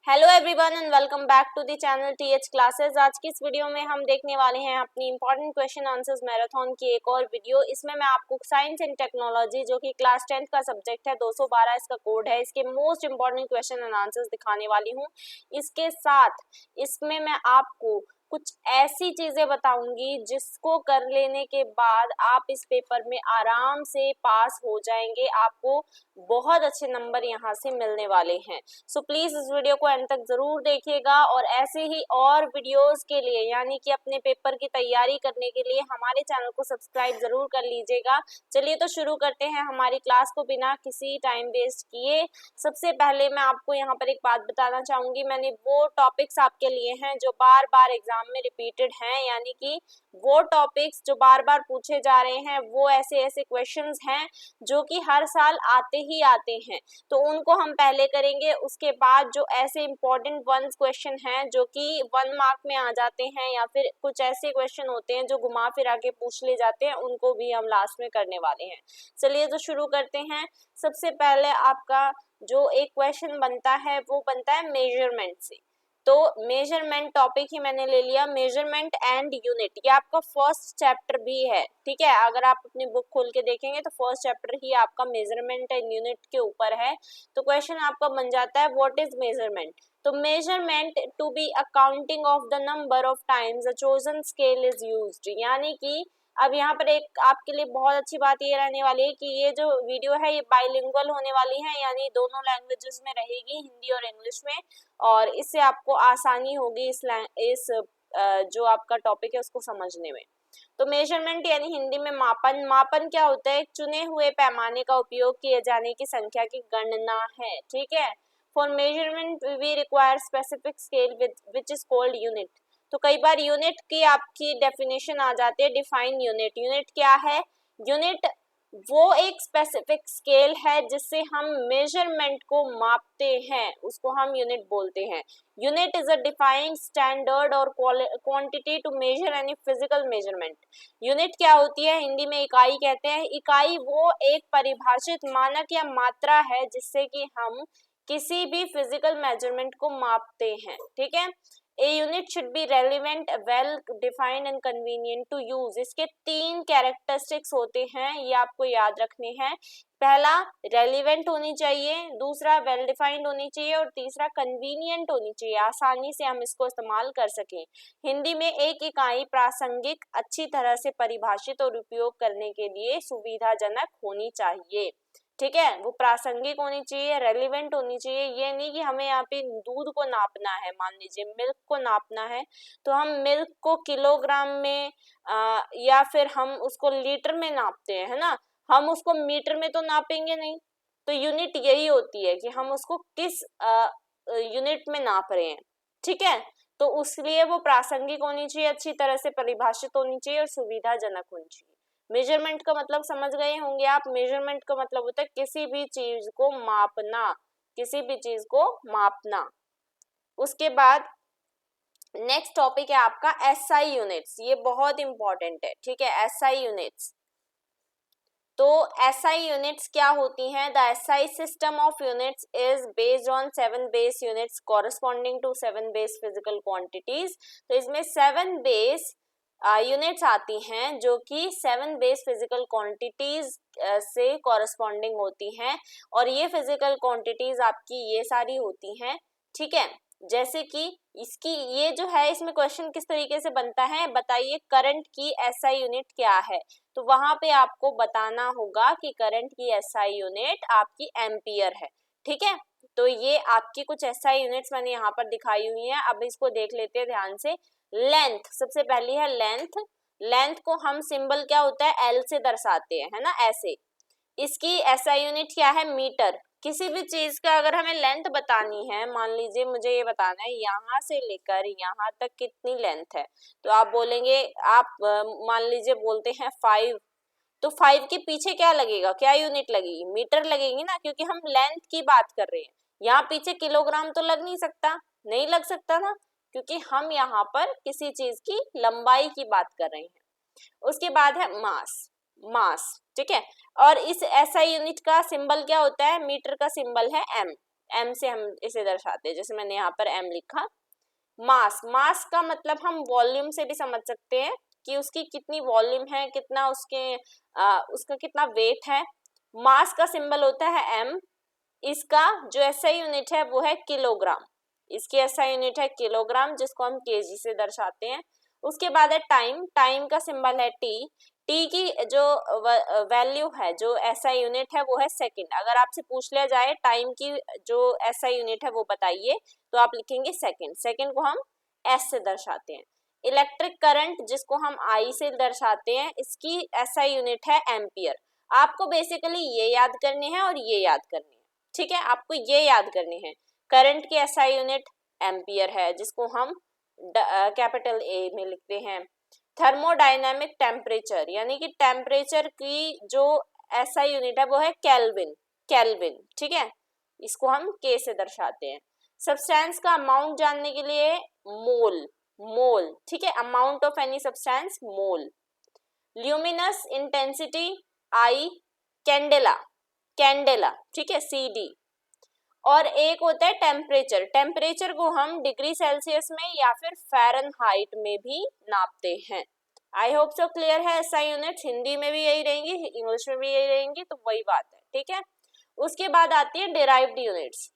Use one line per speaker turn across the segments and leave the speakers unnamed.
Hello everyone and welcome back to the channel TH classes. आज की इस video में हम देखने वाले हैं अपनी इंपॉर्टेंट क्वेश्चन आंसर्स मैराथन की एक और वीडियो। इसमें मैं आपको साइंस एंड टेक्नोलॉजी जो कि क्लास 10th का सब्जेक्ट है 212 इसका कोड है, इसके most important question and answers दिखाने वाली हूँ। इसके साथ इसमें मैं आपको कुछ ऐसी चीजें बताऊंगी जिसको कर लेने के बाद आप इस पेपर में आराम से पास हो जाएंगे। आपको बहुत अच्छे नंबर यहाँ से मिलने वाले हैं। सो प्लीज इस वीडियो को एंड तक जरूर देखिएगा और ऐसे ही और वीडियोस के लिए यानी कि अपने पेपर की तैयारी करने के लिए हमारे चैनल को सब्सक्राइब जरूर कर लीजिएगा। चलिए तो शुरू करते हैं हमारी क्लास को बिना किसी टाइम वेस्ट किए। सबसे पहले मैं आपको यहाँ पर एक बात बताना चाहूंगी, मैंने वो टॉपिक्स आपके लिए हैं जो बार बार एग्जाम में रिपीटेड हैं, यानी कि वो टॉपिक्स जो बार बार पूछे जा रहे हैं, वो ऐसे ऐसे क्वेश्चंस हैं जो कि हर साल आते ही आते हैं, तो उनको हम पहले करेंगे। उसके बाद जो ऐसे इंपॉर्टेंट वंस क्वेश्चन हैं जो कि 1 मार्क में आ जाते हैं या फिर कुछ ऐसे क्वेश्चन होते हैं जो घुमा फिरा के पूछ ले जाते हैं, उनको भी हम लास्ट में करने वाले हैं। चलिए तो शुरू करते हैं। सबसे पहले आपका जो एक क्वेश्चन बनता है वो बनता है मेजरमेंट से। तो मेजरमेंट टॉपिक ही मैंने ले लिया, मेजरमेंट एंड यूनिट। ये आपका फर्स्ट चैप्टर भी है, ठीक है। अगर आप अपनी बुक खोल के देखेंगे तो फर्स्ट चैप्टर ही आपका मेजरमेंट एंड यूनिट के ऊपर है। तो क्वेश्चन आपका बन जाता है व्हाट इज मेजरमेंट। तो measurement to be a counting of the number of times a chosen scale is used, यानी कि अब यहाँ पर एक आपके लिए बहुत अच्छी बात ये रहने वाली है कि ये जो वीडियो है ये बाइलिंगुअल होने वाली है, यानी दोनों लैंग्वेजेस में रहेगी, हिंदी और इंग्लिश में, और इससे आपको आसानी होगी इस जो आपका टॉपिक है उसको समझने में। तो मेजरमेंट यानी हिंदी में मापन। मापन क्या होता है? एक चुने हुए पैमाने का उपयोग किए जाने की संख्या की गणना है, ठीक है। For measurement we require specific scale which is called unit. तो कई बार यूनिट की आपकी डेफिनेशन आ जाती है, डिफाइन यूनिट। यूनिट क्या है? यूनिट वो एक स्पेसिफिक स्केल है जिससे हम मेजरमेंट को मापते हैं, उसको हम यूनिट बोलते हैं। Unit is a defined standard or quantity to measure any physical measurement. Unit क्या होती है? हिंदी में इकाई कहते हैं। इकाई वो एक परिभाषित मानक या मात्रा है जिससे कि हम किसी भी फिजिकल मेजरमेंट को मापते हैं, ठीक है। A unit should be relevant, well defined and convenient to use। इसके 3 कैरेक्टरिस्टिक्स होते हैं, ये आपको याद रखने हैं। पहला रेलिवेंट होनी चाहिए, दूसरा वेल डिफाइंड होनी चाहिए और तीसरा कन्वीनियंट होनी चाहिए, आसानी से हम इसको इस्तेमाल कर सकें। हिंदी में एक इकाई प्रासंगिक, अच्छी तरह से परिभाषित और उपयोग करने के लिए सुविधाजनक होनी चाहिए, ठीक है। वो प्रासंगिक होनी चाहिए, रेलिवेंट होनी चाहिए। ये नहीं कि हमें यहाँ पे दूध को नापना है, मान लीजिए मिल्क को नापना है, तो हम मिल्क को किलोग्राम में या फिर हम उसको लीटर में नापते हैं, है ना। हम उसको मीटर में तो नापेंगे नहीं। तो यूनिट यही होती है कि हम उसको किस यूनिट में नाप रहे हैं, ठीक है। तो उसलिए वो प्रासंगिक होनी चाहिए, अच्छी तरह से परिभाषित होनी चाहिए और सुविधाजनक होनी चाहिए। मेजरमेंट का मतलब समझ गए होंगे आप। मेजरमेंट का मतलब होता है किसी भी चीज को मापना, किसी भी चीज को मापना। उसके बाद नेक्स्ट टॉपिक है आपका एसआई यूनिट्स। ये बहुत इंपॉर्टेंट है, ठीक है। एसआई यूनिट्स, तो एसआई यूनिट्स क्या होती हैं? The SI system of units is based on 7 base units corresponding to 7 base physical quantities. तो इसमें 7 बेस यूनिट्स आती हैं जो कि 7 बेस फिजिकल क्वांटिटीज से कॉरेस्पॉन्डिंग होती हैं, और ये फिजिकल क्वांटिटीज आपकी ये सारी होती हैं, ठीक है। जैसे कि इसकी ये जो है, इसमें क्वेश्चन किस तरीके से बनता है, बताइए करंट की एसआई यूनिट क्या है। तो वहां पे आपको बताना होगा कि करंट की एसआई यूनिट आपकी एम्पियर है, ठीक है। तो ये आपकी कुछ एसआई यूनिट्स मैंने यहाँ पर दिखाई हुई है, अब इसको देख लेते हैं ध्यान से। लेंथ सबसे पहली है, लेंथ। लेंथ को हम सिंबल क्या होता है, एल से दर्शाते हैं, है ना, ऐसे। इसकी एसआई यूनिट क्या है, मीटर। किसी भी चीज का अगर हमें लेंथ बतानी है, मान लीजिए मुझे ये बताना है यहाँ से लेकर यहाँ तक कितनी लेंथ है, तो आप बोलेंगे, आप मान लीजिए बोलते हैं 5, तो 5 के पीछे क्या लगेगा, क्या यूनिट लगेगी, मीटर लगेगी ना, क्योंकि हम लेंथ की बात कर रहे हैं। यहाँ पीछे किलोग्राम तो लग नहीं सकता, नहीं लग सकता ना, क्योंकि हम यहाँ पर किसी चीज की लंबाई की बात कर रहे हैं। उसके बाद है मास। मास, ठीक है। और इस एसआई यूनिट का सिंबल क्या होता है, मीटर का सिंबल है एम। m से हम इसे दर्शाते हैं, जैसे मैंने यहाँ पर m लिखा। मास, मास का मतलब हम वॉल्यूम से भी समझ सकते हैं कि उसकी कितनी वॉल्यूम है, कितना उसका कितना वेट है। मास का सिंबल होता है m, इसका जो एसआई यूनिट है वो है किलोग्राम, इसकी एसआई यूनिट है किलोग्राम, जिसको हम केजी से दर्शाते हैं। उसके बाद है टाइम, टाइम का सिंबल है टी, टी की जो वैल्यू है, जो एसआई यूनिट है वो है सेकंड। अगर आपसे पूछ लिया जाए टाइम की जो एसआई यूनिट है वो बताइए, तो आप लिखेंगे सेकंड, सेकंड को हम एस से दर्शाते हैं। इलेक्ट्रिक करंट जिसको हम आई से दर्शाते हैं, इसकी एसआई यूनिट है एम्पियर। आपको बेसिकली ये याद करनी है और ये याद करनी है, ठीक है, आपको ये याद करनी है। करंट की एसआई यूनिट एम्पियर है, जिसको हम कैपिटल ए में लिखते हैं। थर्मोडायनामिक टेम्परेचर यानी कि टेम्परेचर की जो एसआई यूनिट है वो है केल्विन, केल्विन, ठीक है, इसको हम के से दर्शाते हैं। सब्सटेंस का अमाउंट जानने के लिए मोल, मोल, ठीक है, amount of any substance mole. Luminous intensity I, candela, candela, ठीक है, सी डी। और एक होता है टेम्परेचर, टेम्परेचर को हम डिग्री सेल्सियस में या फिर फ़ारेनहाइट में भी नापते हैं। आई होप सो क्लियर है। एसआई यूनिट्स हिंदी में भी यही रहेंगी, इंग्लिश में भी यही रहेंगी, तो वही बात है, ठीक है। उसके बाद आती है डिराइव्ड यूनिट्स,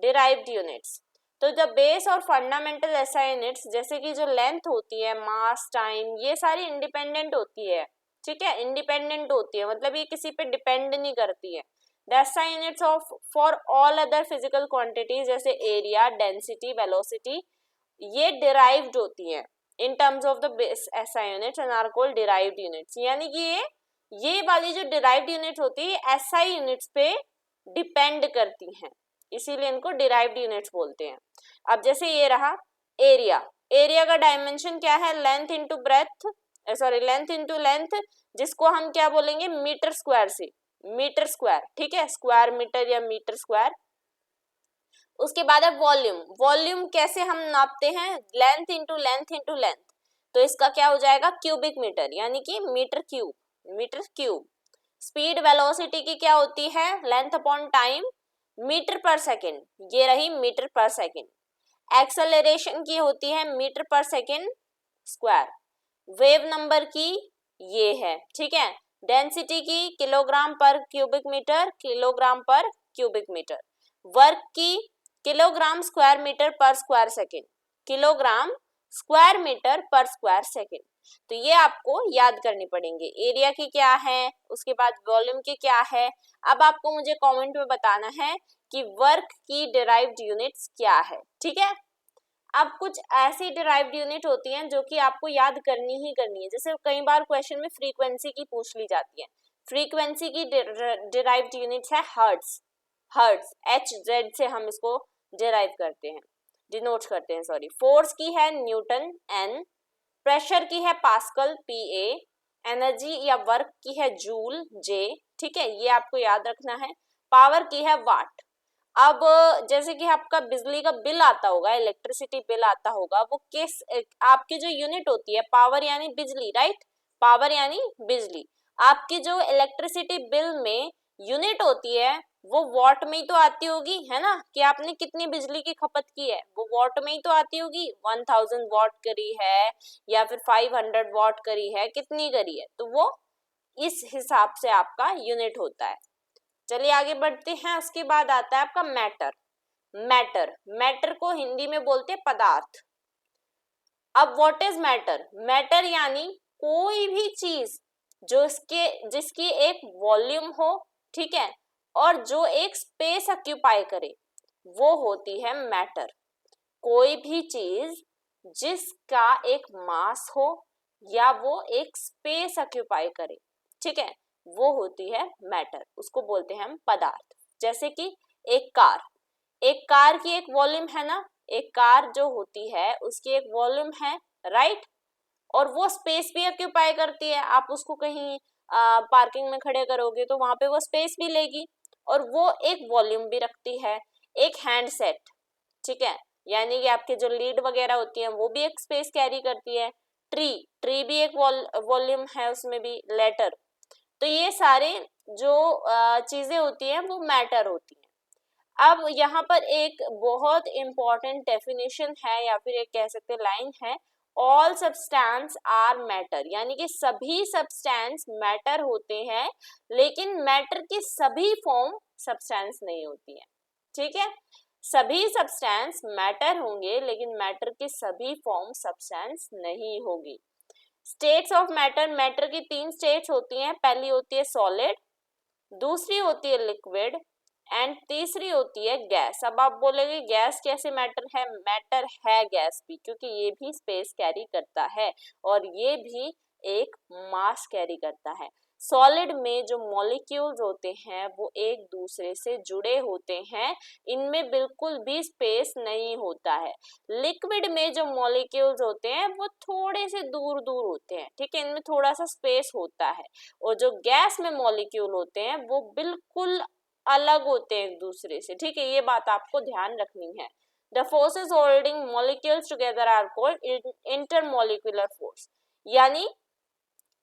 डिराइव्ड यूनिट्स। तो द बेस और फंडामेंटल एसआई यूनिट्स, जैसे कि जो लेंथ होती है, मास, टाइम, ये सारी इंडिपेंडेंट होती है, ठीक है, इंडिपेंडेंट होती है, मतलब ये किसी पे डिपेंड नहीं करती है। The SI units of for all other physical quantities जैसे एरिया, डेंसिटी, वेलोसिटी, ये डिराइव्ड होती हैं in terms of the base SI units and are called derived units। यानी कि ये वाली जो डिराइव्ड यूनिट होती है SI यूनिट्स पे डिपेंड करती हैं, इसीलिए इनको डिराइव्ड यूनिट्स बोलते हैं। अब जैसे ये रहा एरिया, एरिया का डायमेंशन क्या है, length into breadth, sorry length into length, जिसको हम क्या बोलेंगे, मीटर स्क्वायर से, मीटर स्क्वायर, ठीक है, स्क्वायर मीटर या मीटर स्क्वायर। उसके बाद है वॉल्यूम, वॉल्यूम कैसे हम नापते हैं, length into length into length, तो इसका क्या हो जाएगा, क्यूबिक मीटर, यानी कि metre cube, metre cube. Speed velocity की क्या होती है, length upon time, metre per second, ये रही मीटर पर सेकेंड। एक्सेलरेशन की होती है metre per second square. Wave number की ये है, ठीक है। डेंसिटी की kilogram per cubic metre, kilogram per cubic metre. Work की kilogram square metre per square second, kilogram square metre per square second. तो ये आपको याद करनी पड़ेंगे। एरिया की क्या है, उसके बाद वॉल्यूम की क्या है। अब आपको मुझे कमेंट में बताना है कि वर्क की डिराइव्ड यूनिट्स क्या है, ठीक है। अब कुछ ऐसी डिराइव्ड यूनिट होती हैं जो कि आपको याद करनी ही करनी है, जैसे कई बार क्वेश्चन में फ्रीक्वेंसी की पूछ ली जाती है। फ्रीक्वेंसी की डिराइव्ड यूनिट्स है हर्ट्ज, हर्ट्ज, HZ से हम इसको डिराइव करते हैं, डिनोट करते हैं, सॉरी। फोर्स की है न्यूटन, N। प्रेशर की है पास्कल, PA। एनर्जी या वर्क की है जूल, J, ठीक है, ये आपको याद रखना है। पावर की है वाट। अब जैसे कि आपका बिजली का बिल आता होगा, इलेक्ट्रिसिटी बिल आता होगा, वो किस आपकी जो यूनिट होती है, पावर यानी बिजली, राइट, पावर यानी बिजली, आपकी जो इलेक्ट्रिसिटी बिल में यूनिट होती है वो वॉट में ही तो आती होगी, है ना, कि आपने कितनी बिजली की खपत की है, वो वॉट में ही तो आती होगी। 1000 वॉट करी है या फिर 500 वॉट करी है, कितनी करी है, तो वो इस हिसाब से आपका यूनिट होता है। चलिए आगे बढ़ते हैं। उसके बाद आता है आपका मैटर, मैटर, मैटर को हिंदी में बोलते हैं पदार्थ। अब व्हाट इज मैटर, मैटर यानी कोई भी चीज जो जिसकी एक वॉल्यूम हो, ठीक है, और जो एक स्पेस ऑक्यूपाई करे, वो होती है मैटर। कोई भी चीज जिसका एक मास हो या वो एक स्पेस ऑक्यूपाई करे, ठीक है, वो होती है मैटर, उसको बोलते हैं हम पदार्थ। जैसे कि एक कार, एक कार की एक वॉल्यूम है ना, एक कार जो होती है उसकी एक वॉल्यूम है, राइट, और वो स्पेस भी ऑक्यूपाई करती है। आप उसको कहीं पार्किंग में खड़े करोगे तो वहां पे वो स्पेस भी लेगी, और वो एक वॉल्यूम भी रखती है। एक हैंडसेट, ठीक है, यानी कि आपके जो लीड वगैरह होती है वो भी एक स्पेस कैरी करती है। ट्री, ट्री भी एक वॉल्यूम है उसमें भी। लेटर, तो ये सारे जो चीजें होती हैं वो मैटर होती हैं। अब यहाँ पर एक बहुत इंपॉर्टेंट डेफिनेशन है या फिर एक कह सकते लाइन है, ऑल सब्सटेंस आर मैटर, यानी कि सभी सब्सटेंस मैटर होते हैं, लेकिन मैटर की सभी फॉर्म सब्सटेंस नहीं होती है। ठीक है, सभी सब्सटेंस मैटर होंगे लेकिन मैटर की सभी फॉर्म सब्सटेंस नहीं होगी। स्टेट्स ऑफ मैटर, मैटर की 3 स्टेट्स होती हैं, पहली होती है सॉलिड, दूसरी होती है लिक्विड एंड तीसरी होती है गैस। अब आप बोलेंगे गैस कैसे मैटर है? मैटर है गैस भी, क्योंकि ये भी स्पेस कैरी करता है और ये भी एक मास कैरी करता है। सॉलिड में जो मॉलिक्यूल्स होते हैं वो एक दूसरे से जुड़े होते हैं, इनमें बिल्कुल भी स्पेस नहीं होता है। लिक्विड में जो मॉलिक्यूल्स होते हैं वो थोड़े से दूर दूर होते हैं, ठीक है, इनमें थोड़ा सा स्पेस होता है। और जो गैस में मॉलिक्यूल होते हैं वो बिल्कुल अलग होते हैं एक दूसरे से, ठीक है, ये बात आपको ध्यान रखनी है। The forces holding molecules together are called intermolecular force, यानी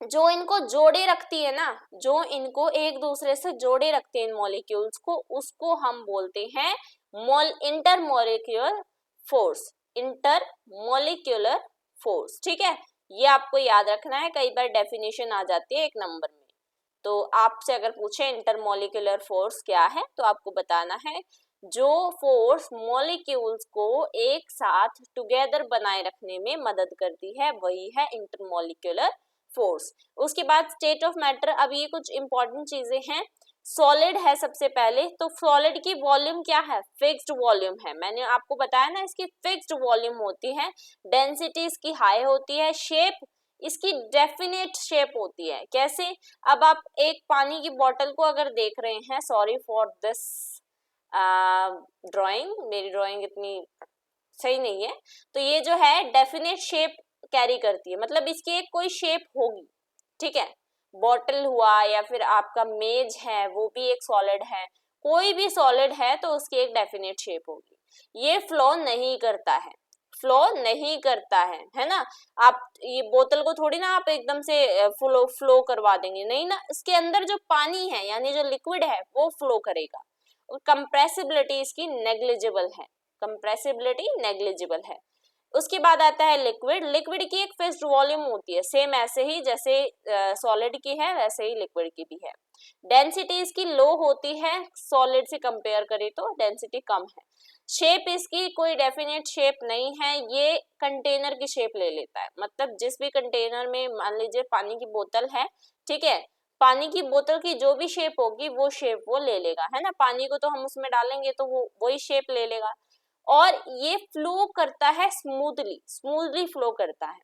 जो इनको जोड़े रखती है ना, जो इनको एक दूसरे से जोड़े रखते हैं इन मॉलिक्यूल्स को, उसको हम बोलते हैं इंटरमॉलिक्यूलर फोर्स, इंटरमॉलिक्यूलर फोर्स। ठीक है, ये आपको याद रखना है, कई बार डेफिनेशन आ जाती है 1 नंबर में। तो आपसे अगर पूछे इंटरमॉलिक्यूलर फोर्स क्या है, तो आपको बताना है जो फोर्स मॉलिक्यूल्स को एक साथ टुगेदर बनाए रखने में मदद करती है वही है इंटरमॉलिक्यूलर फोर्स। उसके बाद स्टेट ऑफ मैटर, अब ये कुछ इंपॉर्टेंट चीजें हैं। सॉलिड है सबसे पहले, तो सॉलिड की वॉल्यूम क्या है? फिक्स्ड वॉल्यूम है, मैंने आपको बताया ना इसकी फिक्स्ड वॉल्यूम होती है, डेंसिटी इसकी हाई होती है, शेप इसकी डेफिनेट शेप होती है। कैसे? अब आप एक पानी की बोतल को अगर देख रहे हैं, सॉरी फॉर दिस ड्राइंग, मेरी ड्राइंग इतनी सही नहीं है, तो ये जो है डेफिनेट शेप कैरी करती है, मतलब इसकी एक कोई शेप होगी। ठीक है, बॉटल हुआ या फिर आपका मेज है वो भी एक सॉलिड है, कोई भी सॉलिड है तो उसकी एक डेफिनेट शेप होगी। ये फ्लो नहीं करता है, फ्लो नहीं करता है ना। आप ये बोतल को थोड़ी ना आप एकदम से फ्लो करवा देंगे, नहीं ना, इसके अंदर जो पानी है यानी जो लिक्विड है वो फ्लो करेगा। और कंप्रेसिबिलिटी इसकी नेग्लिजिबल है, कंप्रेसिबिलिटी नेग्लिजिबल है। उसके बाद आता है लिक्विड, लिक्विड की एक फिक्स्ड वॉल्यूम होती है, सेम ऐसे ही जैसे सॉलिड की है वैसे ही लिक्विड की भी है। डेंसिटी इसकी लो होती है, सॉलिड से कंपेयर करें तो डेंसिटी कम है। शेप इसकी कोई डेफिनेट शेप नहीं है, ये कंटेनर की शेप ले लेता है, मतलब जिस भी कंटेनर में मान लीजिए पानी की बोतल है, ठीक है, पानी की बोतल की जो भी शेप होगी वो शेप वो ले लेगा, है ना, पानी को तो हम उसमें डालेंगे तो वो वही शेप ले लेगा। और ये फ्लो करता है स्मूथली, स्मूथली फ्लो करता है।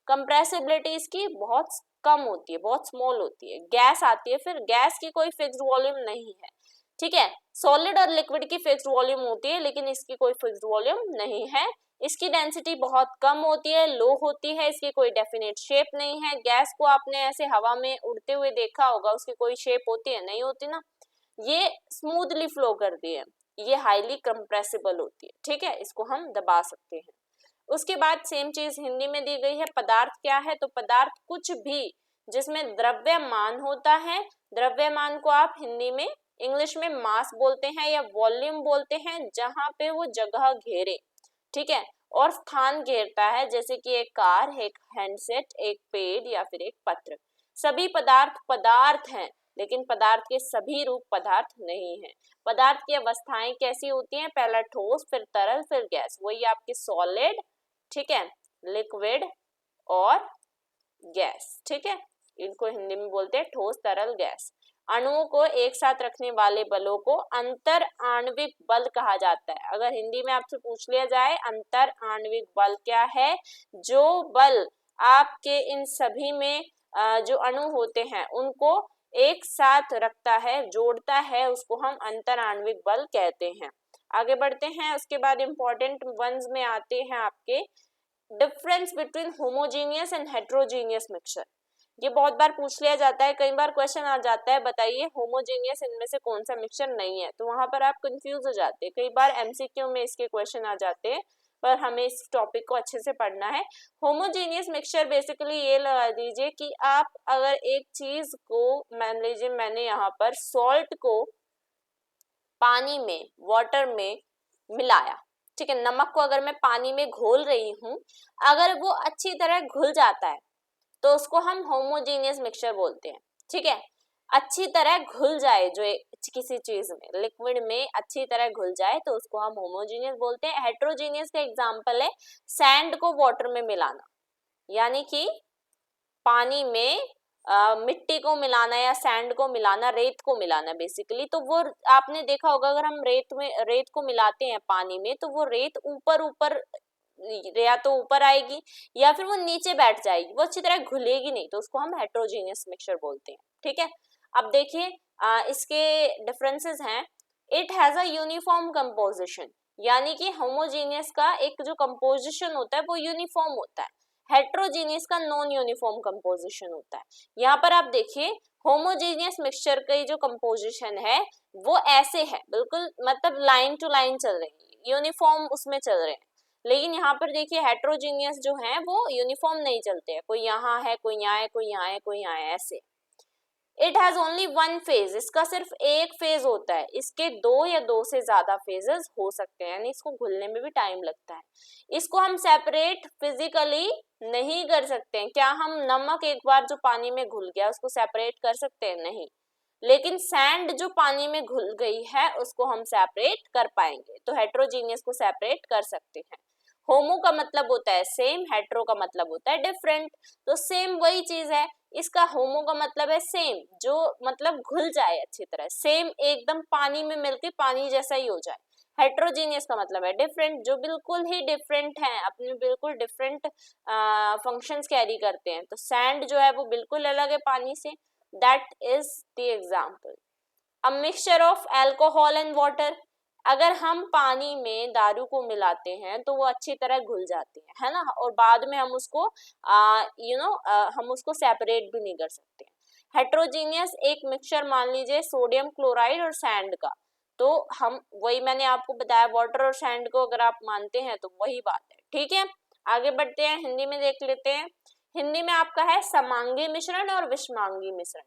कंप्रेसिबिलिटी इसकी बहुत कम होती है, बहुत स्मॉल होती है। गैस आती है, फिर गैस की कोई फिक्स्ड वॉल्यूम नहीं है, ठीक है, सॉलिड और लिक्विड की फिक्स्ड वॉल्यूम होती है लेकिन इसकी कोई फिक्स्ड वॉल्यूम नहीं है। इसकी डेंसिटी बहुत कम होती है, लो होती है, इसकी कोई डेफिनेट शेप नहीं है। गैस को आपने ऐसे हवा में उड़ते हुए देखा होगा, उसकी कोई शेप होती है? नहीं होती ना, ये स्मूथली फ्लो करती है, ये हाईली कंप्रेसिबल होती है, ठीक है, इसको हम दबा सकते हैं। उसके बाद सेम चीज हिंदी में दी गई है। पदार्थ क्या है? तो पदार्थ कुछ भी जिसमें द्रव्यमान होता है, द्रव्यमान को आप हिंदी में इंग्लिश में मास बोलते हैं या वॉल्यूम बोलते हैं, जहां पे वो जगह घेरे, ठीक है, और स्थान घेरता है, जैसे कि एक कार, एक हैंडसेट, एक पेड़ या फिर एक पत्र। सभी पदार्थ पदार्थ हैं लेकिन पदार्थ के सभी रूप पदार्थ नहीं है। पदार्थ की अवस्थाएं कैसी होती हैं? पहला ठोस, फिर तरल, फिर गैस, वही आपके सॉलिड, ठीक है, लिक्विड और गैस, ठीक है, इनको हिंदी में बोलते हैं ठोस, तरल, गैस। अणुओं को एक साथ रखने वाले बलों को अंतर आणविक बल कहा जाता है। अगर हिंदी में आपसे पूछ लिया जाए अंतर आणविक बल क्या है, जो बल आपके इन सभी में जो अणु होते हैं उनको एक साथ रखता है, जोड़ता है, उसको हम अंतर आणविक बल कहते हैं। आगे बढ़ते हैं, उसके बाद इंपॉर्टेंट वंस में आते हैं आपके difference between homogeneous and heterogeneous mixture. ये बहुत बार पूछ लिया जाता है, कई बार क्वेश्चन आ जाता है बताइए होमोजीनियस इनमें से कौन सा मिक्सचर नहीं है, तो वहां पर आप कंफ्यूज हो जाते हैं। कई बार एमसीक्यू में इसके क्वेश्चन आ जाते हैं, पर हमें इस टॉपिक को अच्छे से पढ़ना है। होमोजीनियस मिक्सचर बेसिकली ये लगा दीजिए कि आप अगर एक चीज को मान लीजिए मैंने यहाँ पर सॉल्ट को पानी में, वाटर में मिलाया, ठीक है, नमक को अगर मैं पानी में घोल रही हूँ, अगर वो अच्छी तरह घुल जाता है तो उसको हम होमोजेनियस मिक्सचर बोलते हैं, ठीक है। अच्छी तरह घुल जाए जो किसी चीज में, लिक्विड में अच्छी तरह घुल जाए तो उसको हम होमोजेनियस बोलते हैं। हेट्रोजेनियस का एग्जांपल है सैंड को वाटर में मिलाना, यानी कि पानी में मिट्टी को मिलाना या सैंड को मिलाना, रेत को मिलाना बेसिकली। तो वो आपने देखा होगा अगर हम रेत को मिलाते हैं पानी में तो वो रेत ऊपर ऊपर या तो ऊपर आएगी या फिर वो नीचे बैठ जाएगी, वो अच्छी तरह घुलेगी नहीं, तो उसको हम हेट्रोजेनियस मिक्सचर बोलते हैं, ठीक है। अब देखिए इसके डिफरेंसेस हैं। It has a uniform composition, यानी कि होमोजेनियस का एक जो कंपोजिशन होता है वो यूनिफॉर्म होता है, हेट्रोजेनियस का नॉन यूनिफॉर्म कंपोजिशन होता है। यहाँ पर आप देखिए होमोजेनियस मिक्सचर का जो कंपोजिशन है वो ऐसे है, बिल्कुल मतलब लाइन टू लाइन चल रही है, यूनिफॉर्म उसमें चल रहे हैं। लेकिन यहाँ पर देखिए हेट्रोजीनियस जो है वो यूनिफॉर्म नहीं चलते हैं, कोई यहाँ है, कोई यहाँ है, कोई यहाँ है, कोई यहाँ है, ऐसे। It has only one phase, इसका सिर्फ एक फेज होता है, इसके दो या दो से ज्यादा फेजेस हो सकते हैं, यानी इसको घुलने में भी टाइम लगता है। इसको हम सेपरेट फिजिकली नहीं कर सकते हैं। क्या हम नमक एक बार जो पानी में घुल गया उसको सेपरेट कर सकते हैं? नहीं। लेकिन सैंड जो पानी में घुल गई है उसको हम सेपरेट कर पाएंगे, तो हेट्रोजीनियस को सेपरेट कर सकते हैं। होमो का मतलब होता है सेम, हेट्रो का मतलब होता है डिफरेंट, तो सेम वही चीज है, इसका होमो का मतलब है सेम, जो मतलब घुल जाए अच्छी तरह, सेम एकदम पानी में मिलके पानी जैसा ही हो जाए। हेट्रोजीनियस का मतलब है डिफरेंट, जो बिल्कुल ही डिफरेंट है, अपने बिल्कुल डिफरेंट फंक्शंस कैरी करते हैं। तो सैंड जो है वो बिल्कुल अलग है पानी से, that is the example. A mixture of alcohol and water, अगर हम पानी में दारू को मिलाते हैं तो वो अच्छी तरह घुल जाती है ना, और बाद में हम उसको हम उसको सेपरेट भी नहीं कर सकते। हेट्रोजीनियस एक मिक्सचर मान लीजिए सोडियम क्लोराइड और सैंड का, तो हम वही मैंने आपको बताया, वाटर और सैंड को अगर आप मानते हैं तो वही बात है, ठीक है। आगे बढ़ते हैं, हिंदी में देख लेते हैं। हिंदी में आपका है समांगी मिश्रण और विषमांगी मिश्रण।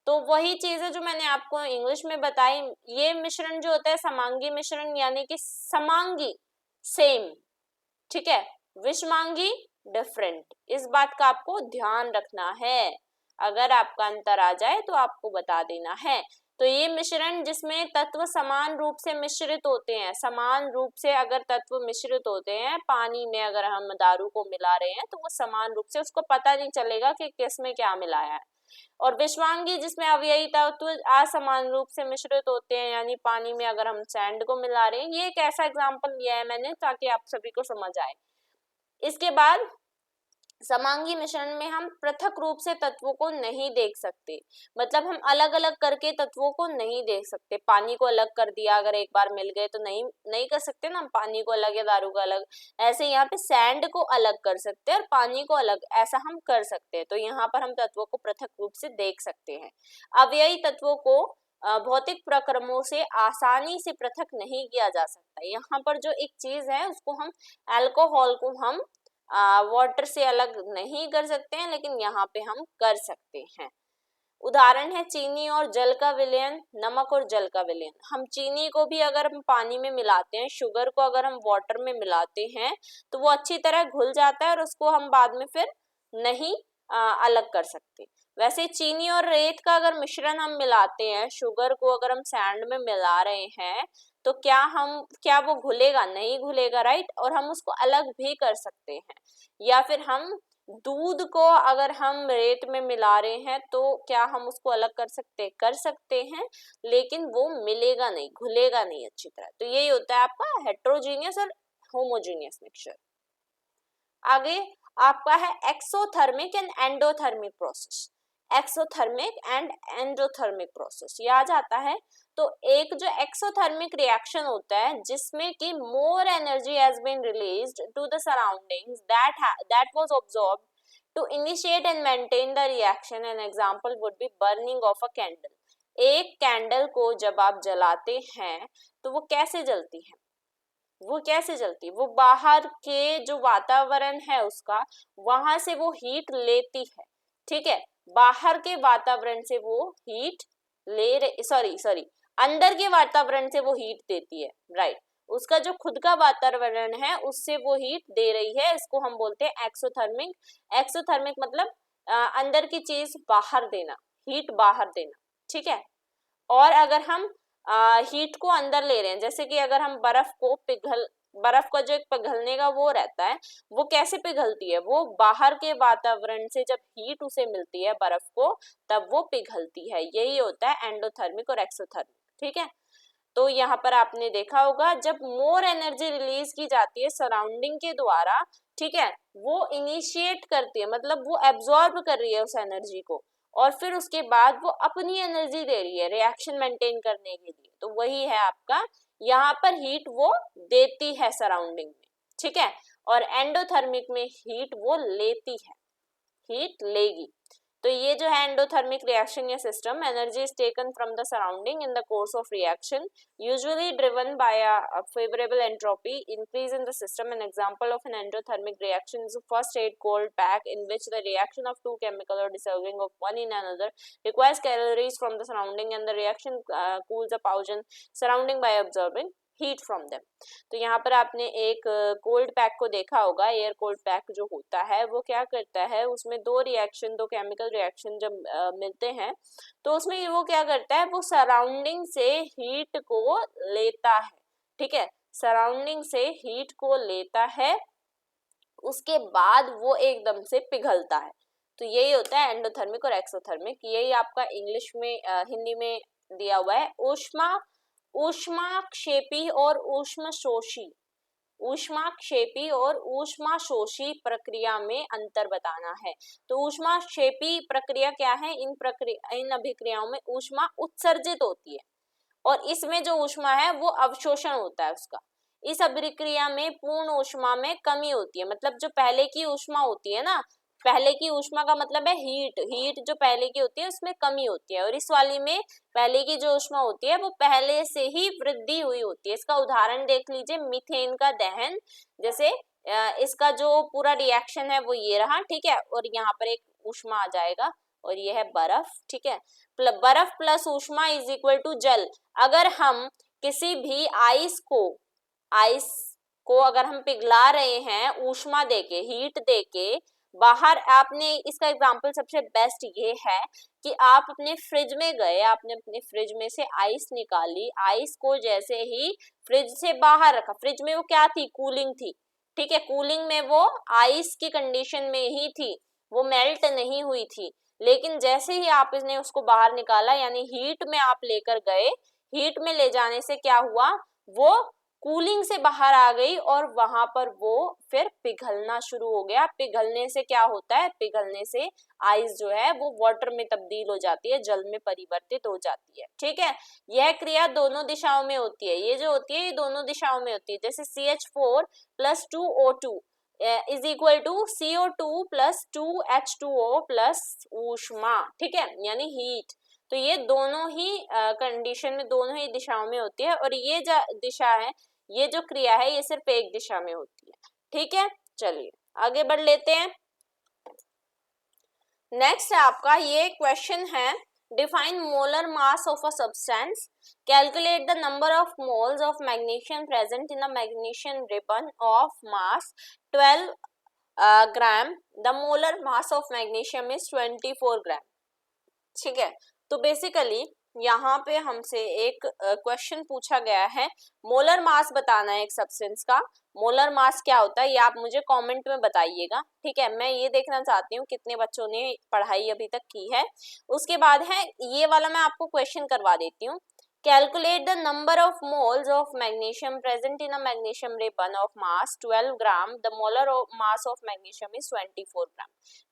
तो वही चीज है जो मैंने आपको इंग्लिश में बताई। ये मिश्रण जो होता है समांगी मिश्रण, यानी कि समांगी सेम, ठीक है, विषमांगी डिफरेंट, इस बात का आपको ध्यान रखना है। अगर आपका अंतर आ जाए तो आपको बता देना है। तो ये मिश्रण जिसमें तत्व समान रूप से मिश्रित होते हैं, समान रूप से अगर तत्व मिश्रित होते हैं पानी में, अगर हम दारू को मिला रहे हैं तो वो समान रूप से, उसको पता नहीं चलेगा कि किस में क्या मिलाया है। और विषवांगी जिसमें अवयवी तत्व असमान रूप से मिश्रित होते हैं, यानी पानी में अगर हम सैंड को मिला रहे हैं। ये एक ऐसा एग्जांपल लिया है मैंने ताकि आप सभी को समझ आए। इसके बाद समांगी मिश्रण में हम पृथक रूप से तत्वों को नहीं देख सकते, मतलब हम अलग अलग करके तत्वों को नहीं देख सकते। पानी को अलग कर दिया अगर एक बार मिल गए तो नहीं कर सकते ना, पानी को अलग या दारू को अलग। ऐसे यहाँ पे सैंड को अलग कर सकते हैं और पानी को अलग, ऐसा हम कर सकते हैं। तो यहाँ पर हम तत्वों को पृथक रूप से देख सकते हैं। अव्ययी तत्वों को भौतिक प्रक्रमों से आसानी से पृथक नहीं किया जा सकता। यहाँ पर जो एक चीज है उसको हम, अल्कोहल को हम वाटर से अलग नहीं कर सकते हैं, लेकिन यहाँ पे हम कर सकते हैं। उदाहरण है चीनी और जल का विलयन, नमक और जल का विलयन। हम चीनी को भी अगर हम पानी में मिलाते हैं, शुगर को अगर हम वाटर में मिलाते हैं तो वो अच्छी तरह घुल जाता है और उसको हम बाद में फिर नहीं अलग कर सकते। वैसे चीनी और रेत का अगर मिश्रण हम मिलाते हैं, शुगर को अगर हम सैंड में मिला रहे हैं तो क्या वो घुलेगा? नहीं घुलेगा, राइट। और हम उसको अलग भी कर सकते हैं। या फिर हम दूध को अगर हम रेत में मिला रहे हैं तो क्या हम उसको अलग कर सकते हैं, लेकिन वो मिलेगा नहीं, घुलेगा नहीं अच्छी तरह। तो यही होता है आपका हेट्रोजीनियस और होमोजीनियस मिक्सचर। आगे आपका है exothermic and endothermic process. Exothermic and endothermic process ये आ जाता है। तो एक जो एक्सोथर्मिक रिएक्शन होता है जिसमें कि more energy has been released to the surroundings that was absorbed to initiate and maintain the reaction. An example would be burning of a candle. एक कैंडल को जब आप जलाते हैं तो वो कैसे जलती है? वो बाहर के जो वातावरण है उसका, वहां से वो हीट लेती है, ठीक है। बाहर के वातावरण से वो हीट ले रही, सॉरी अंदर के वातावरण से वो हीट देती है, राइट। उसका जो खुद का वातावरण है उससे वो हीट दे रही है, इसको हम बोलते हैं एक्सोथर्मिक। एक्सोथर्मिक मतलब अंदर की चीज बाहर देना, हीट बाहर देना, ठीक है। और अगर हम हीट को अंदर ले रहे हैं, जैसे कि अगर हम बर्फ का जो एक पिघलने का वो रहता है, वो कैसे पिघलती है, वो बाहर के वातावरण से जब हीट उसे मिलती है बर्फ को, तब वो पिघलती है। यही होता है एंडोथर्मिक और एक्सोथर्मिक, ठीक है। तो यहाँ पर आपने देखा होगा जब मोर एनर्जी रिलीज की जाती है सराउंडिंग के द्वारा, ठीक है, वो इनिशिएट करती है, मतलब वो एब्जॉर्ब कर रही है उस एनर्जी को, और फिर उसके बाद वो अपनी एनर्जी दे रही है रिएक्शन मेंटेन करने के लिए। तो वही है आपका, यहाँ पर हीट वो देती है सराउंडिंग में, ठीक है, और एंडोथर्मिक में हीट वो लेती है, हीट लेगी। तो ये जो है एंडोथर्मिक रिएक्शन या system, energy is taken from the surrounding in the course of reaction, usually driven by a favourable entropy increase in the system. An example of an endothermic reaction is first aid cold pack in which the reaction of two chemical or dissolving of one in another requires calories from the surrounding and the reaction cools the pouch surrounding by absorbing heat from them. तो यहाँ पर आपने एक cold pack को देखा होगा। Air cold pack जो होता है वो क्या करता है, उसमें दो केमिकल रिएक्शन जब मिलते हैं तो उसमें वो क्या करता है, वो सराउंडिंग से हीट को लेता है, ठीक है, सराउंडिंग से हीट को लेता है, उसके बाद वो एकदम से पिघलता है। तो यही होता है एंडोथर्मिक और एक्सोथर्मिक। यही आपका इंग्लिश में हिंदी में दिया हुआ है, ऊष्माक्षेपी और ऊष्मशोषी, ऊष्माक्षेपी और ऊष्माशोषी प्रक्रिया में अंतर बताना है। तो ऊष्माक्षेपी प्रक्रिया क्या है, इन अभिक्रियाओं में ऊष्मा उत्सर्जित होती है और इसमें जो ऊष्मा है वो अवशोषण होता है उसका। इस अभिक्रिया में पूर्ण ऊष्मा में कमी होती है, मतलब जो पहले की ऊष्मा होती है ना, पहले की ऊष्मा का मतलब है हीट जो पहले की होती है उसमें कमी होती है, और इस वाली में पहले की जो ऊष्मा होती है वो पहले से ही वृद्धि हुई होती है। इसका उदाहरण देख लीजिए, मीथेन का दहन, जैसे इसका जो पूरा रिएक्शन है वो ये रहा, ठीक है, और यहाँ पर एक ऊष्मा आ जाएगा और ये है बर्फ, ठीक है, बर्फ प्लस ऊष्मा इज इक्वल टू जल। अगर हम किसी भी आइस को अगर हम पिघला रहे हैं ऊष्मा देके, हीट देके बाहर, आपने इसका एग्जांपल सबसे बेस्ट ये है कि आप अपने फ्रिज में गए, आपने अपने फ्रिज में से आइस निकाली, आइस को जैसे ही फ्रिज से बाहर रखा, फ्रिज में वो क्या थी, कूलिंग थी, ठीक है, कूलिंग में वो आइस की कंडीशन में ही थी, वो मेल्ट नहीं हुई थी, लेकिन जैसे ही आप इसने उसको बाहर निकाला, यानी हीट में आप लेकर गए, हीट में ले जाने से क्या हुआ, वो कूलिंग से बाहर आ गई और वहां पर वो फिर पिघलना शुरू हो गया। पिघलने से क्या होता है, पिघलने से आइस जो है वो वाटर में तब्दील हो जाती है, जल में परिवर्तित हो जाती है, ठीक है। यह क्रिया दोनों दिशाओं में होती है, ये जो होती है ये दोनों दिशाओं में होती है, जैसे CH4 plus 2O2 is equal to CO2 plus 2H2O plus ऊष्मा, ठीक है, यानी हीट। तो ये दोनों ही कंडीशन में दोनों ही दिशाओं में होती है, और ये जो दिशा है, ये जो क्रिया है ये सिर्फ एक दिशा में होती है, ठीक है। चलिए आगे बढ़ लेते हैं। नेक्स्ट है आपका ये क्वेश्चन है, define molar mass of a substance, calculate the number of moles of magnesium present in a magnesium ribbon of mass 12 gram, the molar mass of magnesium is 24 ग्राम, ठीक है। तो बेसिकली यहाँ पे हमसे एक क्वेश्चन पूछा गया है, मोलर मास बताना है एक सब्सटेंस का। मोलर मास क्या होता है ये आप मुझे कमेंट में बताइएगा, ठीक है, मैं ये देखना चाहती हूँ कितने बच्चों ने पढ़ाई अभी तक की है। उसके बाद है ये वाला, मैं आपको क्वेश्चन करवा देती हूँ, calculate the number of moles of magnesium present in a magnesium ribbon of mass 12 gram, the molar mass of magnesium is 24 ग्राम,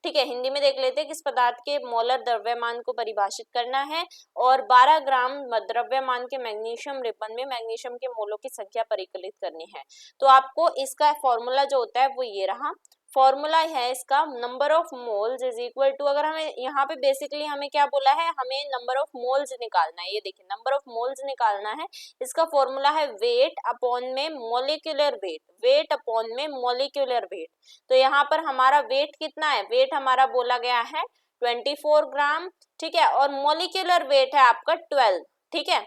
ठीक है। हिंदी में देख लेते हैं, किस पदार्थ के मोलर द्रव्यमान को परिभाषित करना है, और 12 ग्राम द्रव्यमान के मैग्नीशियम रिबन में मैग्नीशियम के मोलों की संख्या परिकलित करनी है। तो आपको इसका फॉर्मूला जो होता है वो ये रहा, फॉर्मूला है इसका, number of moles is equal to, अगर हमें यहाँ पे बेसिकली हमें क्या बोला है, हमें नंबर ऑफ मोल्स निकालना है, ये देखिए नंबर ऑफ मोल्स निकालना है, इसका फॉर्मूला है वेट अपॉन में मोलिकुलर वेट, वेट अपॉन में मोलिकुलर वेट। तो यहाँ पर हमारा वेट कितना है, वेट हमारा बोला गया है 24 ग्राम, ठीक है, और मोलिकुलर वेट है आपका 12, ठीक है।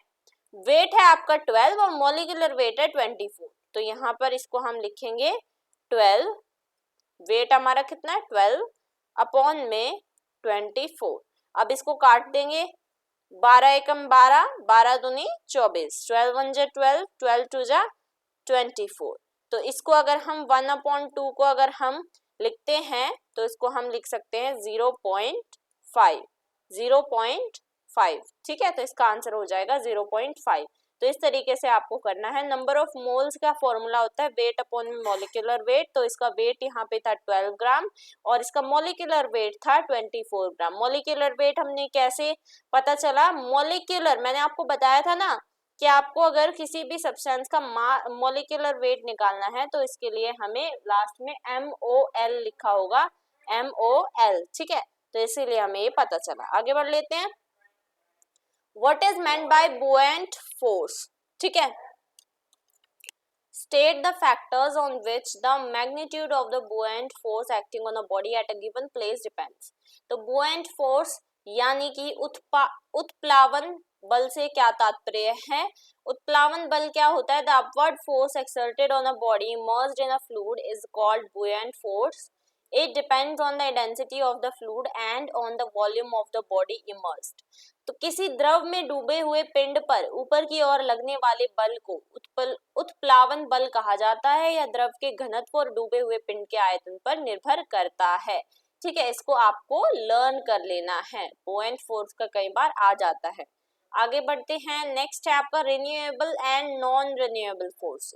वेट है आपका 12 और मॉलिक्यूलर वेट है 24। तो यहाँ पर इसको हम लिखेंगे 12, वेट हमारा कितना है 12 अपॉन में 24। अब इसको काट देंगे, 12 एकम 12, 12 दूनी 24, 12 1 जा 12, 12 2 जा 24। तो इसको अगर हम 1/2 को अगर हम लिखते हैं तो इसको हम लिख सकते हैं 0.5, 0.5, ठीक है। तो इसका आंसर हो जाएगा 0.5। तो इस तरीके से आपको करना है। नंबर ऑफ मोल्स का फॉर्मूला होता है वेट अपॉन मॉलिक्यूलर वेट। तो इसका वेट यहाँ पे था 12 ग्राम और इसका मॉलिक्यूलर वेट था 24 ग्राम। मॉलिक्यूलर वेट हमने कैसे पता चला? मॉलिक्यूलर, मैंने आपको बताया था ना कि आपको अगर किसी भी सब्सटेंस का मॉलिक्यूलर वेट निकालना है तो इसके लिए हमें लास्ट में MOL लिखा होगा, MOL, ठीक है। तो इसीलिए हमें ये पता चला। आगे बढ़ लेते हैं। What is meant by buoyant force? ठीक है। State the factors on which the magnitude of the buoyant force acting on a body at a given place depends. तो buoyant force यानी कि उत्प्लावन बल से क्या तात्पर्य है? उत्प्लावन बल क्या होता है? The upward force exerted on a body immersed in a fluid is called buoyant force. It depends on the density of the fluid and on the volume of the body immersed. तो किसी द्रव में डूबे हुए पिंड पर ऊपर की ओर लगने वाले बल को उत्प्लावन बल कहा जाता है या द्रव के घनत्व और डूबे हुए पिंड के आयतन पर निर्भर करता है, ठीक है। इसको आपको लर्न कर लेना है, बुओयंट फोर्स का कई बार आ जाता है। आगे बढ़ते हैं। नेक्स्ट है आपका renewable and non renewable force,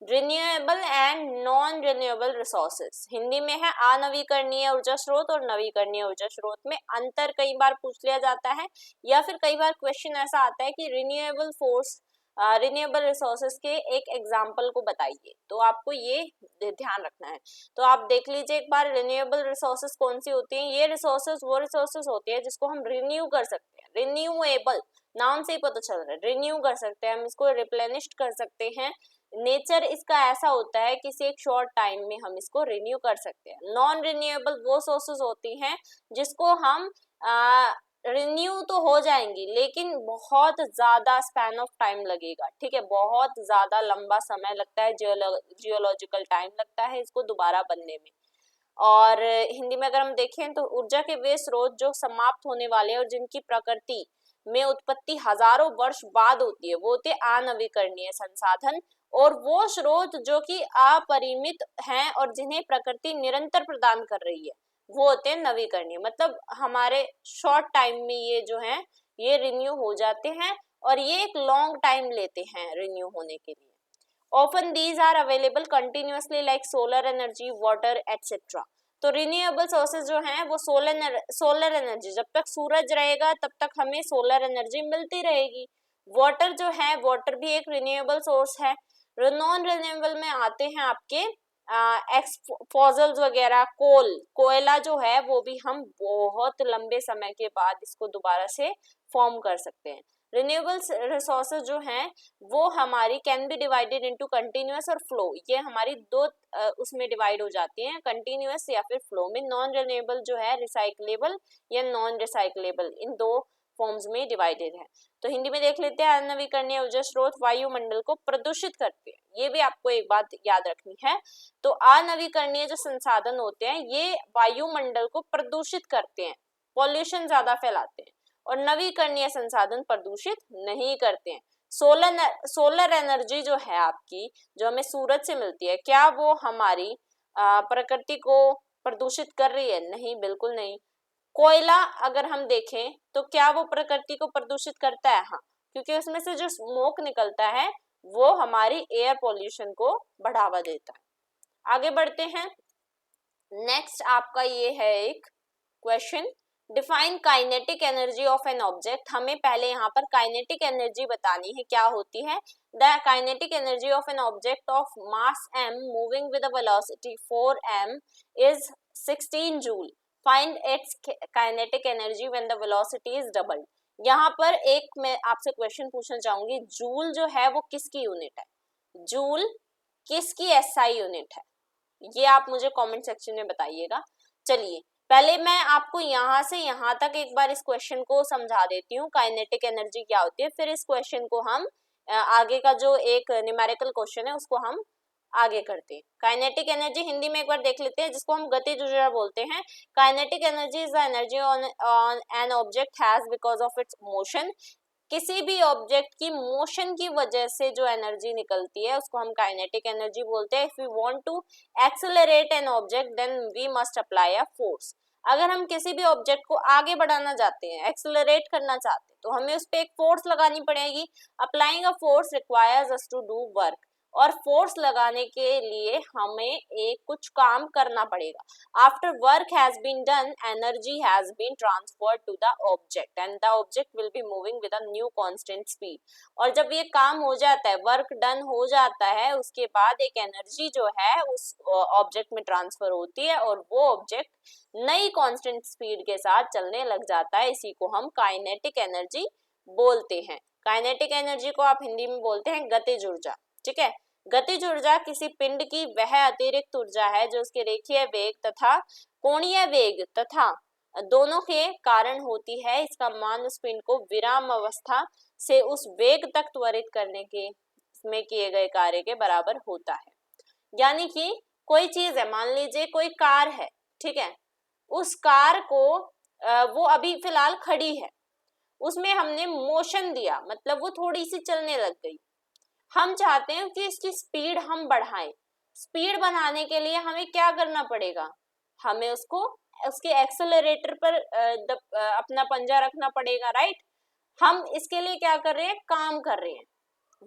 renewable and non renewable resources. Hindi में है अनवीकरणीय ऊर्जा स्रोत और नवीकरणीय ऊर्जा स्रोत में अंतर कई बार पूछ लिया जाता है, या फिर कई बार क्वेश्चन ऐसा आता है कि रिन्यूएबल फोर्स रिन्यूएबल रिसोर्सेज के एक एग्जाम्पल को बताइए। तो आपको ये ध्यान रखना है। तो आप देख लीजिए एक बार, रिन्यूएबल रिसोर्सेज कौन सी होती हैं? ये रिसोर्सेज वो रिसोर्सेज होती है जिसको हम रिन्यू कर सकते हैं। रिन्यूएबल नाम से ही पता चल रहा है, रिन्यू कर सकते हैं हम, इसको रिप्लेनिश कर सकते हैं। नेचर इसका ऐसा होता है किसी एक शॉर्ट टाइम में हम इसको रिन्यू कर सकते हैं। नॉन रिन्यूएबल वो सोर्सेज होती हैं जिसको हम रिन्यू तो हो जाएंगी लेकिन बहुत ज्यादा स्पैन ऑफ टाइम लगेगा, ठीक है। बहुत ज्यादा लंबा समय लगता है, जियोलॉजिकल टाइम लगता है इसको दोबारा बनने में। और हिंदी में अगर हम देखें तो ऊर्जा के वे स्रोत जो समाप्त होने वाले हैं और जिनकी प्रकृति में उत्पत्ति हजारों वर्ष बाद होती है वो होते हैं अनवीकरणीय संसाधन, और वो स्रोत जो कि अपरिमित हैं और जिन्हें प्रकृति निरंतर प्रदान कर रही है वो होते हैं नवीकरणीय। मतलब हमारे शॉर्ट टाइम में ये जो है ये रिन्यू हो जाते हैं और ये एक लॉन्ग टाइम लेते हैं रिन्यू होने के लिए। Often these are available continuously like solar energy, water et cetera. तो रिन्यूएबल सोर्सेज जो हैं वो सोलर एनर्जी, जब तक सूरज रहेगा तब तक हमें सोलर एनर्जी मिलती रहेगी। वाटर जो है, वाटर भी एक रिन्यूएबल सोर्स है। नॉन रिन्यूएबल में आते हैं आपके फॉसल्स वगैरह, कोयला जो है वो भी हम बहुत लंबे समय के बाद इसको दोबारा से फॉर्म कर सकते हैं। रिन्यूएबल रिसोर्सेज जो हैं वो हमारी can be divided into continuous और फ्लो, ये हमारी दो उसमें डिवाइड हो जाती हैं, कंटिन्यूअस या फिर फ्लो में। नॉन रिन्यूएबल जो है रिसाइक्लेबल या नॉन रिसाइक्लेबल, इन दो फॉर्म्स में डिवाइडेड है। तो हिंदी में देख लेते हैं। अनवीकरणीय ऊर्जा स्रोत वायुमंडल को प्रदूषित करते हैं, ये भी आपको एक बात याद रखनी है। तो अनवीकरणीय जो संसाधन होते हैं ये वायुमंडल को प्रदूषित करते हैं, पॉल्यूशन ज्यादा फैलाते हैं, और नवीकरणीय संसाधन प्रदूषित नहीं करते हैं। सोलर एनर्जी जो है आपकी, जो हमें सूरज से मिलती है, क्या वो हमारी प्रकृति को प्रदूषित कर रही है? नहीं, बिल्कुल नहीं। कोयला अगर हम देखें तो क्या वो प्रकृति को प्रदूषित करता है? हाँ, क्योंकि उसमें से जो स्मोक निकलता है वो हमारी एयर पॉल्यूशन को बढ़ावा देता है। आगे बढ़ते हैं। नेक्स्ट आपका ये है एक question, define kinetic energy of an object. हमें पहले यहाँ पर काइनेटिक एनर्जी बतानी है, क्या होती है। The kinetic energy of an object of mass m moving with a velocity 4m is 16 joule. Find its kinetic energy when the velocity is doubled. यहाँ पर एक मैं आपसे क्वेश्चन पूछना चाहूंगी, जूल जो है वो किसकी यूनिट है? जूल किसकी SI यूनिट है? ये आप मुझे कमेंट सेक्शन में बताइएगा। चलिए पहले मैं आपको यहाँ से यहाँ तक एक बार इस क्वेश्चन को समझा देती हूँ काइनेटिक एनर्जी क्या होती है, फिर इस क्वेश्चन को हम आगे का जो एक न्यूमेरिकल क्वेश्चन है उसको हम आगे करते हैं। काइनेटिक एनर्जी हिंदी में एक बार देख लेते हैं, जिसको हम गतिज ऊर्जा बोलते हैं। Kinetic energy is the energy on an object has because of its motion. किसी भी ऑब्जेक्ट की मोशन की वजह से जो एनर्जी निकलती है उसको हम काइनेटिक एनर्जी बोलते हैं। If we want to accelerate an object then we must apply a force. अगर हम किसी भी ऑब्जेक्ट को आगे बढ़ाना चाहते हैं, एक्सेलरेट करना चाहते हैं, तो हमें उस पर एक फोर्स लगानी पड़ेगी। Applying a force requires us to do work. और फोर्स लगाने के लिए हमें एक कुछ काम करना पड़ेगा। After work has been done, energy has been transferred to the object and the object will be moving with a new constant speed. और जब ये काम हो जाता है, वर्क डन हो जाता है, उसके बाद एक एनर्जी जो है उस ऑब्जेक्ट में ट्रांसफर होती है और वो ऑब्जेक्ट नई कांस्टेंट स्पीड के साथ चलने लग जाता है। इसी को हम काइनेटिक एनर्जी बोलते हैं। काइनेटिक एनर्जी को आप हिंदी में बोलते हैं गतिज ऊर्जा। ठीक है, गतिज ऊर्जा किसी पिंड की वह अतिरिक्त ऊर्जा है जो उसके रेखीय वेग तथा कोणीय वेग तथा दोनों के कारण होती है। इसका मान उस पिंड को विराम अवस्था से उस वेग तक त्वरित करने के में किए गए कार्य के बराबर होता है। यानी कि कोई चीज है, मान लीजिए कोई कार है, ठीक है, उस कार को वो अभी फिलहाल खड़ी है, उसमें हमने मोशन दिया, मतलब वो थोड़ी सी चलने लग गई। हम चाहते हैं कि इसकी स्पीड हम बढ़ाएं। स्पीड बढ़ाने के लिए हमें क्या करना पड़ेगा? हमें उसको उसके एक्सेलरेटर पर अपना पंजा रखना पड़ेगा, राइट। हम इसके लिए क्या कर रहे हैं? काम कर रहे हैं,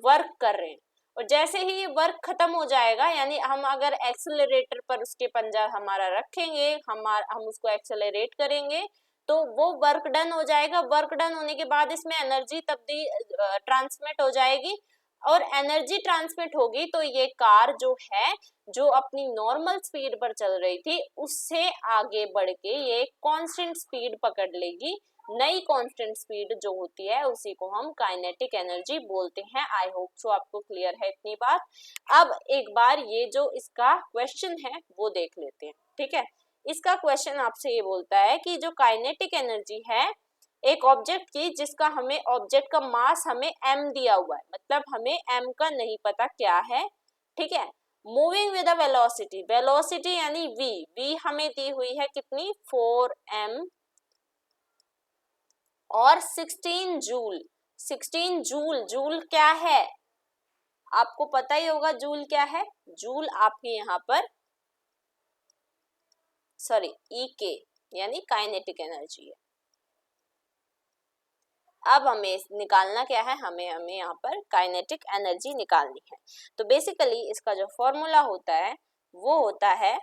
वर्क कर रहे हैं। और जैसे ही ये वर्क खत्म हो जाएगा, यानी हम अगर एक्सेलरेटर पर उसके पंजा हमारा रखेंगे, हम उसको एक्सेलरेट करेंगे, तो वो वर्क डन हो जाएगा। वर्क डन होने के बाद इसमें एनर्जी ट्रांसमिट हो जाएगी, और एनर्जी ट्रांसमिट होगी तो ये कार जो है, जो अपनी नॉर्मल स्पीड पर चल रही थी, उससे आगे बढ़ के ये कांस्टेंट स्पीड पकड़ लेगी। नई कांस्टेंट स्पीड जो होती है उसी को हम काइनेटिक एनर्जी बोलते हैं। आई होप सो आपको क्लियर है इतनी बात। अब एक बार ये जो इसका क्वेश्चन है वो देख लेते हैं। ठीक है, इसका क्वेश्चन आपसे ये बोलता है कि जो काइनेटिक एनर्जी है एक ऑब्जेक्ट की, जिसका हमें ऑब्जेक्ट का मास हमें m दिया हुआ है, मतलब हमें m का नहीं पता क्या है। ठीक है, moving with a velocity, velocity यानी v हमें दी हुई है कितनी? 4m और 16 जूल। 16 जूल, जूल क्या है आपको पता ही होगा। जूल क्या है? जूल आपके यहाँ पर E यानी काइनेटिक एनर्जी है। अब हमें निकालना क्या है? हमें यहाँ पर काइनेटिक एनर्जी निकालनी है। तो बेसिकली इसका जो फॉर्मूला होता है वो होता है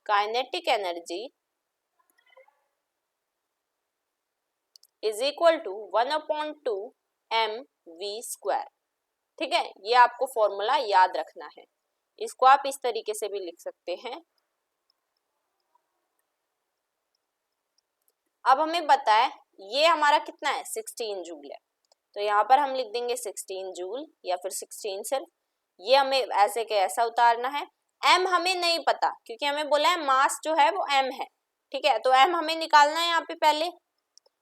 kinetic energy is equal to 1/2 mv²। ठीक है, ये आपको फॉर्मूला याद रखना है। इसको आप इस तरीके से भी लिख सकते हैं। अब हमें पता है ये हमारा कितना है? 16 जूल है, तो यहाँ पर हम लिख देंगे 16 जूल या फिर 16 सिर्फ। ये हमें ऐसे के ऐसा उतारना है। m हमें नहीं पता क्योंकि हमें बोला है मास जो है वो m है। ठीक है, तो m हमें निकालना है यहाँ पे पहले।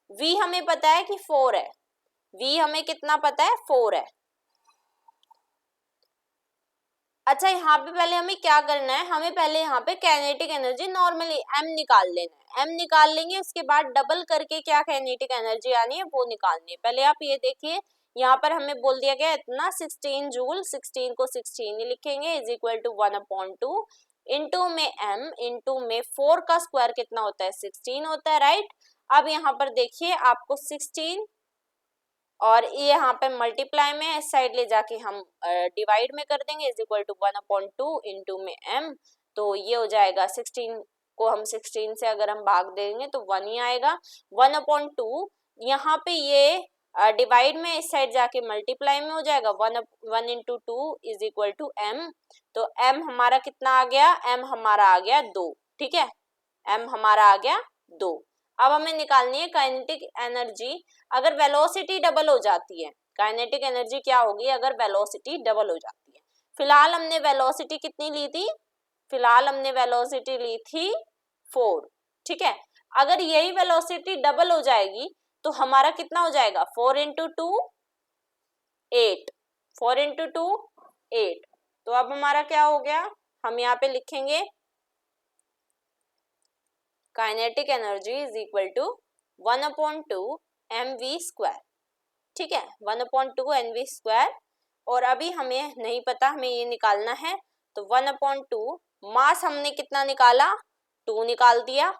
v हमें पता है कि 4 है, v हमें कितना पता है? 4 है। अच्छा, यहाँ पे पहले हमें क्या करना है? हमें पहले यहाँ पे काइनेटिक एनर्जी नॉर्मली m निकाल लेना है। m निकाल लेंगे, उसके बाद डबल करके क्या काइनेटिक एनर्जी आनी है वो निकालनी है। पहले आप ये देखिए, यहाँ पर हमें बोल दिया गया इतना 16 जूल, 16 को 16 ही लिखेंगे, इज इक्वल टू 1/2 इंटू में m इंटू में 4 का स्क्वायर कितना होता है? 16 होता है, राइट। अब यहाँ पर देखिए आपको 16 और ये यहाँ पे मल्टीप्लाई में, इस साइड ले जाके हम डिवाइड में कर देंगे, इज इक्वल टू 1/2 इंटू में m। तो ये हो जाएगा 16 को हम 16 से अगर हम भाग देंगे तो 1 ही आएगा। 1/2 यहाँ पे ये डिवाइड में, इस साइड जाके मल्टीप्लाई में हो जाएगा। 1 into 2 is equal to m। तो m हमारा कितना आ गया? m हमारा आ गया 2। ठीक है, m हमारा आ गया 2। अब हमें निकालनी है काइनेटिक एनर्जी अगर वेलोसिटी डबल हो जाती है। काइनेटिक एनर्जी क्या होगी अगर वेलोसिटी डबल हो जाती है? फिलहाल हमने वेलोसिटी कितनी ली थी? फिलहाल हमने वेलोसिटी ली थी 4, ठीक है। अगर यही वेलोसिटी डबल हो जाएगी तो हमारा कितना हो जाएगा, 4 इंटू 2 8, 4 इंटू 2 8। तो अब हमारा क्या हो गया, हम यहाँ पे लिखेंगे kinetic energy is equal to 1/2 mv², ठीक है, 1/2 mv²। और अभी हमें नहीं पता, हमें ये निकालना है, तो 1/2 मास हमने कितना निकाला, 2 निकाल दिया,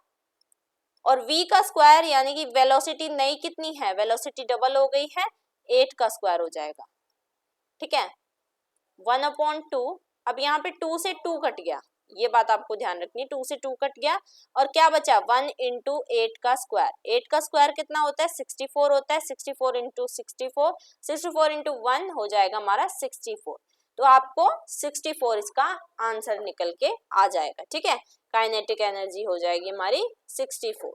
और v का स्क्वायर यानी कि वेलोसिटी नई कितनी है, वेलोसिटी डबल हो गई है, 8 का स्क्वायर हो जाएगा, ठीक है, 1/2। अब यहाँ पे 2 से 2 कट गया, ये बात आपको ध्यान रखनी है, 2 से 2 कट गया और क्या बचा, 1 इंटू 8 का स्क्वायर। 8 का स्क्वायर कितना होता है, 64 होता है, 64 इंटू 64, 64 इंटू 1 हो जाएगा हमारा 64। तो आपको 64 इसका आंसर निकल के आ जाएगा, ठीक है, काइनेटिक एनर्जी हो जाएगी हमारी 64।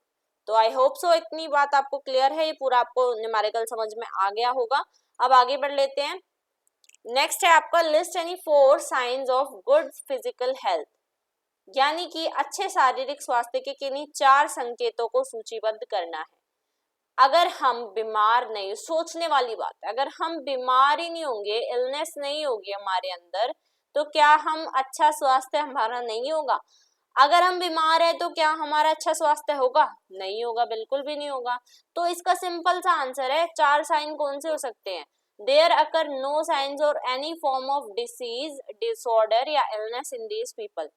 तो आई होप सो इतनी बात आपको क्लियर है, ये पूरा आपको न्यूमेरिकल समझ में आ गया होगा। अब आगे बढ़ लेते हैं। नेक्स्ट है आपका list any 4 science of good physical health, यानी कि अच्छे शारीरिक स्वास्थ्य के किन्हीं 4 संकेतों को सूचीबद्ध करना है। अगर हम बीमार नहीं, सोचने वाली बात है, अगर हम बीमार ही नहीं होंगे, इलनेस नहीं होगी हमारे अंदर, तो क्या हम अच्छा स्वास्थ्य हमारा नहीं होगा। अगर हम बीमार है तो क्या हमारा अच्छा स्वास्थ्य होगा, नहीं होगा, बिल्कुल भी नहीं होगा। तो इसका सिंपल सा आंसर है, 4 साइन कौन से हो सकते हैं, देयर अकर नो साइंस और any form of disease, disorder या इलनेस इन दीज पीपल।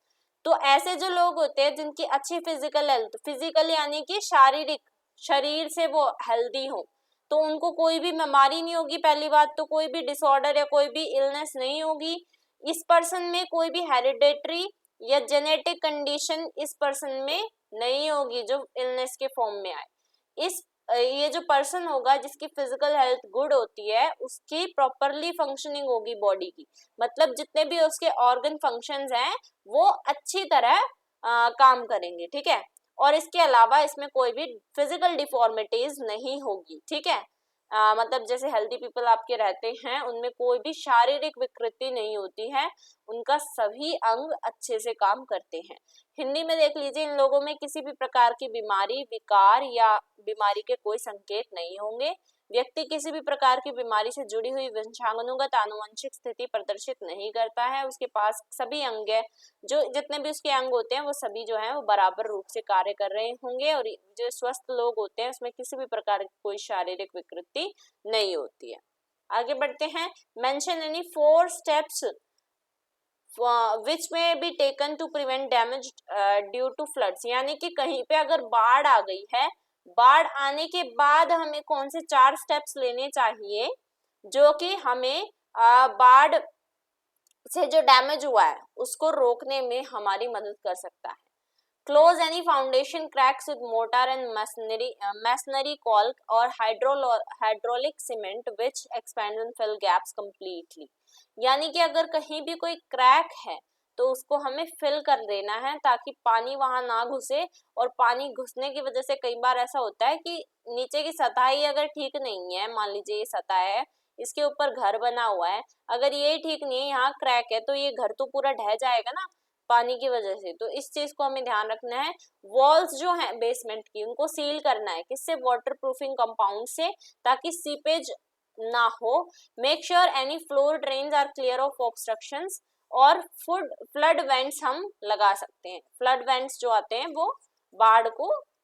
तो ऐसे जो लोग होते हैं जिनकी अच्छी फिजिकल हेल्थ, फिजिकल यानी कि शारीरिक, शरीर से वो हेल्दी हो, तो उनको कोई भी बीमारी नहीं होगी, पहली बात तो कोई भी डिसऑर्डर या कोई भी इलनेस नहीं होगी। इस पर्सन में कोई भी हेरिडेटरी या जेनेटिक कंडीशन इस पर्सन में नहीं होगी जो इलनेस के फॉर्म में आए। ये जो पर्सन होगा जिसकी फिजिकल हेल्थ गुड होती है, उसकी प्रॉपरली फंक्शनिंग होगी बॉडी की, मतलब जितने भी उसके ऑर्गन फंक्शंस हैं वो अच्छी तरह काम करेंगे, ठीक है। और इसके अलावा इसमें कोई भी फिजिकल डिफॉर्मिटीज नहीं होगी, ठीक है। मतलब जैसे हेल्दी पीपल आपके रहते हैं उनमें कोई भी शारीरिक विकृति नहीं होती है, उनका सभी अंग अच्छे से काम करते हैं। हिंदी में देख लीजिए, इन लोगों में किसी भी प्रकार की बीमारी, विकार या बीमारी के कोई संकेत नहीं होंगे। व्यक्ति किसी भी प्रकार की बीमारी से जुड़ी हुई वंशानुगत आनुवंशिक स्थिति प्रदर्शित नहीं करता है, उसके पास सभी अंग है, जो जितने भी उसके अंग होते हैं वो सभी जो है वो बराबर रूप से कार्य कर रहे होंगे, और जो स्वस्थ लोग होते हैं उसमें किसी भी प्रकार की कोई शारीरिक विकृति नहीं होती है। आगे बढ़ते हैं। Mention any 4 steps which may be taken to prevent damage due to floods, यानी कि कहीं पे अगर बाढ़ आ गई है, बाढ़ आने के बाद हमें कौन से 4 स्टेप्स लेने चाहिए जो कि हमें बाढ़ से जो डैमेज हुआ है उसको रोकने में हमारी मदद कर सकता है। Close any foundation cracks with mortar and masonry caulk or hydraulic cement which expand and fill gaps completely, यानी कि अगर कहीं भी कोई क्रैक है तो उसको हमें फिल कर देना है ताकि पानी वहां ना घुसे, और पानी घुसने की वजह से कई बार ऐसा होता है कि नीचे की सतह ही अगर ठीक नहीं है, मान लीजिए ये सतह है, इसके ऊपर घर बना हुआ है, अगर ये ठीक नहीं है, यहाँ क्रैक है, तो ये घर तो पूरा ढह जाएगा ना पानी की वजह से। तो इस चीज को हमें ध्यान रखना है। वॉल्स जो है बेसमेंट की उनको सील करना है, किससे, वाटर प्रूफिंग कंपाउंड से, ताकि सीपेज ना हो। Make sure any floor drains are clear of obstructions, और फ्लड वेंट्स हम लगा सकते हैं। फ्लड वेंट्स जो आते हैं वो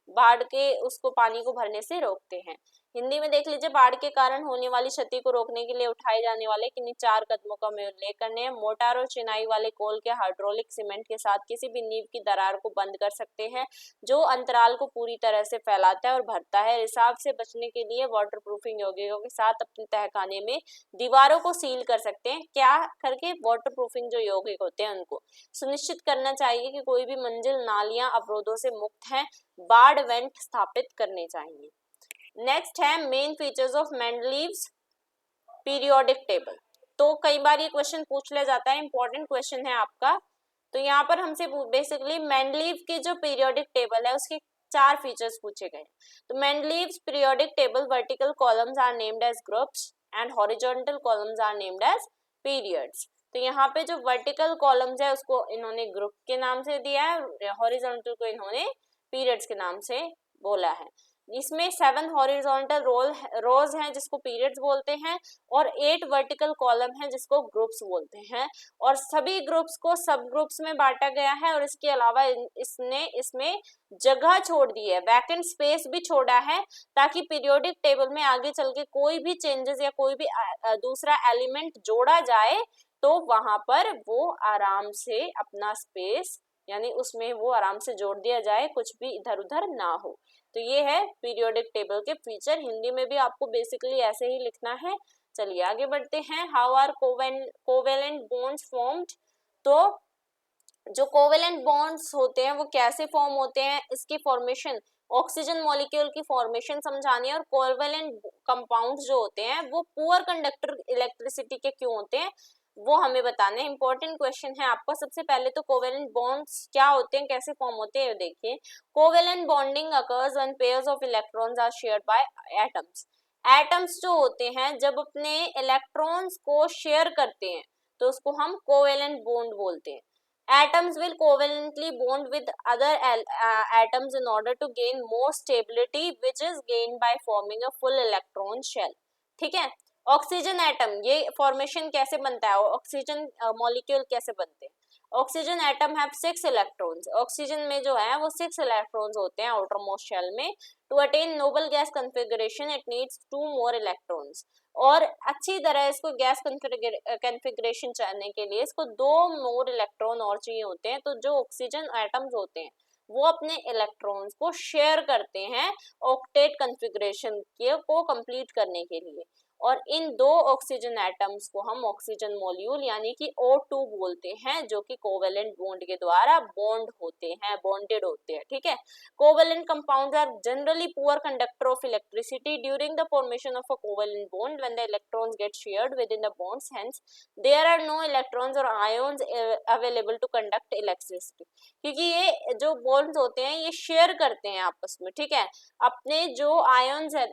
बाढ़ के उसको पानी को भरने से रोकते हैं। हिंदी में देख लीजिए, बाढ़ के कारण होने वाली क्षति को रोकने के लिए उठाए जाने वाले किन्हीं 4 कदमों का हमें उल्लेख करने हैं। मोटार और चिनाई वाले कोल के हाइड्रोलिक सीमेंट के साथ किसी भी नींव की दरार को बंद कर सकते हैं जो अंतराल को पूरी तरह से फैलाता है और भरता है। रिसाव से बचने के लिए वाटर प्रूफिंग यौगिकों के साथ अपने तहखाने में दीवारों को सील कर सकते हैं। क्या करके, वाटर प्रूफिंग जो यौगिक होते हैं उनको सुनिश्चित करना चाहिए कि कोई भी मंजिल, नालियां अवरोधों से मुक्त हैं। बाढ़ वेंट स्थापित करने चाहिए। नेक्स्ट है main features of Mendeleev's periodic table. तो कई बार ये क्वेश्चन पूछ लिया जाता है, इंपॉर्टेंट क्वेश्चन है आपका। तो यहाँ पर हमसे बेसिकली मेंडलीव की जो पीरियोडिक टेबल है उसके 4 फीचर्स पूछे गए। तो Mendeleev's periodic table vertical columns are named as groups and horizontal columns are named as periods. तो यहाँ पे जो वर्टिकल कॉलम्स है उसको इन्होंने ग्रुप के नाम से दिया है, हॉरिजॉन्टल को इन्होंने पीरियड्स के नाम से बोला है। इसमें 7 हॉरिजॉन्टल रोज हैं जिसको पीरियड्स बोलते हैं, और 8 वर्टिकल कॉलम हैं जिसको ग्रुप्स बोलते हैं, और सभी ग्रुप्स को सब ग्रुप्स में बांटा गया है, और इसके अलावा इसने इसमें जगह छोड़ दी है, वैकेंट स्पेस भी छोड़ा है, ताकि पीरियोडिक टेबल में आगे चल के कोई भी चेंजेस या कोई भी दूसरा एलिमेंट जोड़ा जाए तो वहां पर वो आराम से अपना स्पेस यानी उसमें वो आराम से जोड़ दिया जाए, कुछ भी इधर उधर ना हो। तो ये है पीरियोडिक टेबल के फीचर। हिंदी में भी आपको बेसिकली ऐसे ही लिखना है। चलिए आगे बढ़ते हैं। How are covalent bonds formed. तो जो कोवेलेंट बॉन्ड्स होते हैं वो कैसे फॉर्म होते हैं, इसकी फॉर्मेशन, ऑक्सीजन मॉलिक्यूल की फॉर्मेशन समझानी है, और कोवेलेंट कंपाउंड्स जो होते हैं वो पुअर कंडक्टर इलेक्ट्रिसिटी के क्यों होते हैं वो हमें बताना है। इंपॉर्टेंट क्वेश्चन है आपका। सबसे पहले तो कोवेलेंट बॉन्ड्स क्या होते हैं, कैसे फॉर्म होते हैं देखिए। Covalent bonding occurs when pairs of electrons are shared by atoms. Atoms जो होते हैं जब अपने इलेक्ट्रॉन्स को शेयर करते हैं तो उसको हम कोवेलेंट बॉन्ड बोलते हैं। Atoms will covalently bond with other atoms in order to gain more stability, which is gained by forming a full electron shell. ठीक है। ऑक्सीजन एटम, ये फॉर्मेशन कैसे बनता है, ऑक्सीजन मॉलिक्यूल कैसे बनते हैं। Oxygen atom have 6 electrons. Oxygen में जो है वो 6 इलेक्ट्रॉन्स होते हैं आउटर मोस्ट शेल में। To attain noble gas configuration it needs 2 more electrons. और अच्छी तरह इसको गैस कॉन्फ़िगरेशन चाहने के लिए इसको 2 मोर इलेक्ट्रॉन और चाहिए होते हैं। तो जो ऑक्सीजन एटम्स होते हैं वो अपने इलेक्ट्रॉन्स को शेयर करते हैं ऑक्टेट कॉन्फ़िगरेशन को कंप्लीट करने के लिए, और इन 2 ऑक्सीजन एटम्स को हम ऑक्सीजन मॉलिक्यूल यानी कि O2 बोलते हैं, जो कि कोवेलेंट बॉन्ड के द्वारा बॉन्ड होते हैं, बॉन्डेड होते हैं। ठीक है। Covalent compounds are generally poor conductor of electricity during the formation of a covalent bond when the electrons get shared with in the bonds, hence there are no electrons और ions available to conduct electricity. क्योंकि ये जो bonds होते हैं ये share करते हैं आपस में। ठीक है। अपने जो आयंस है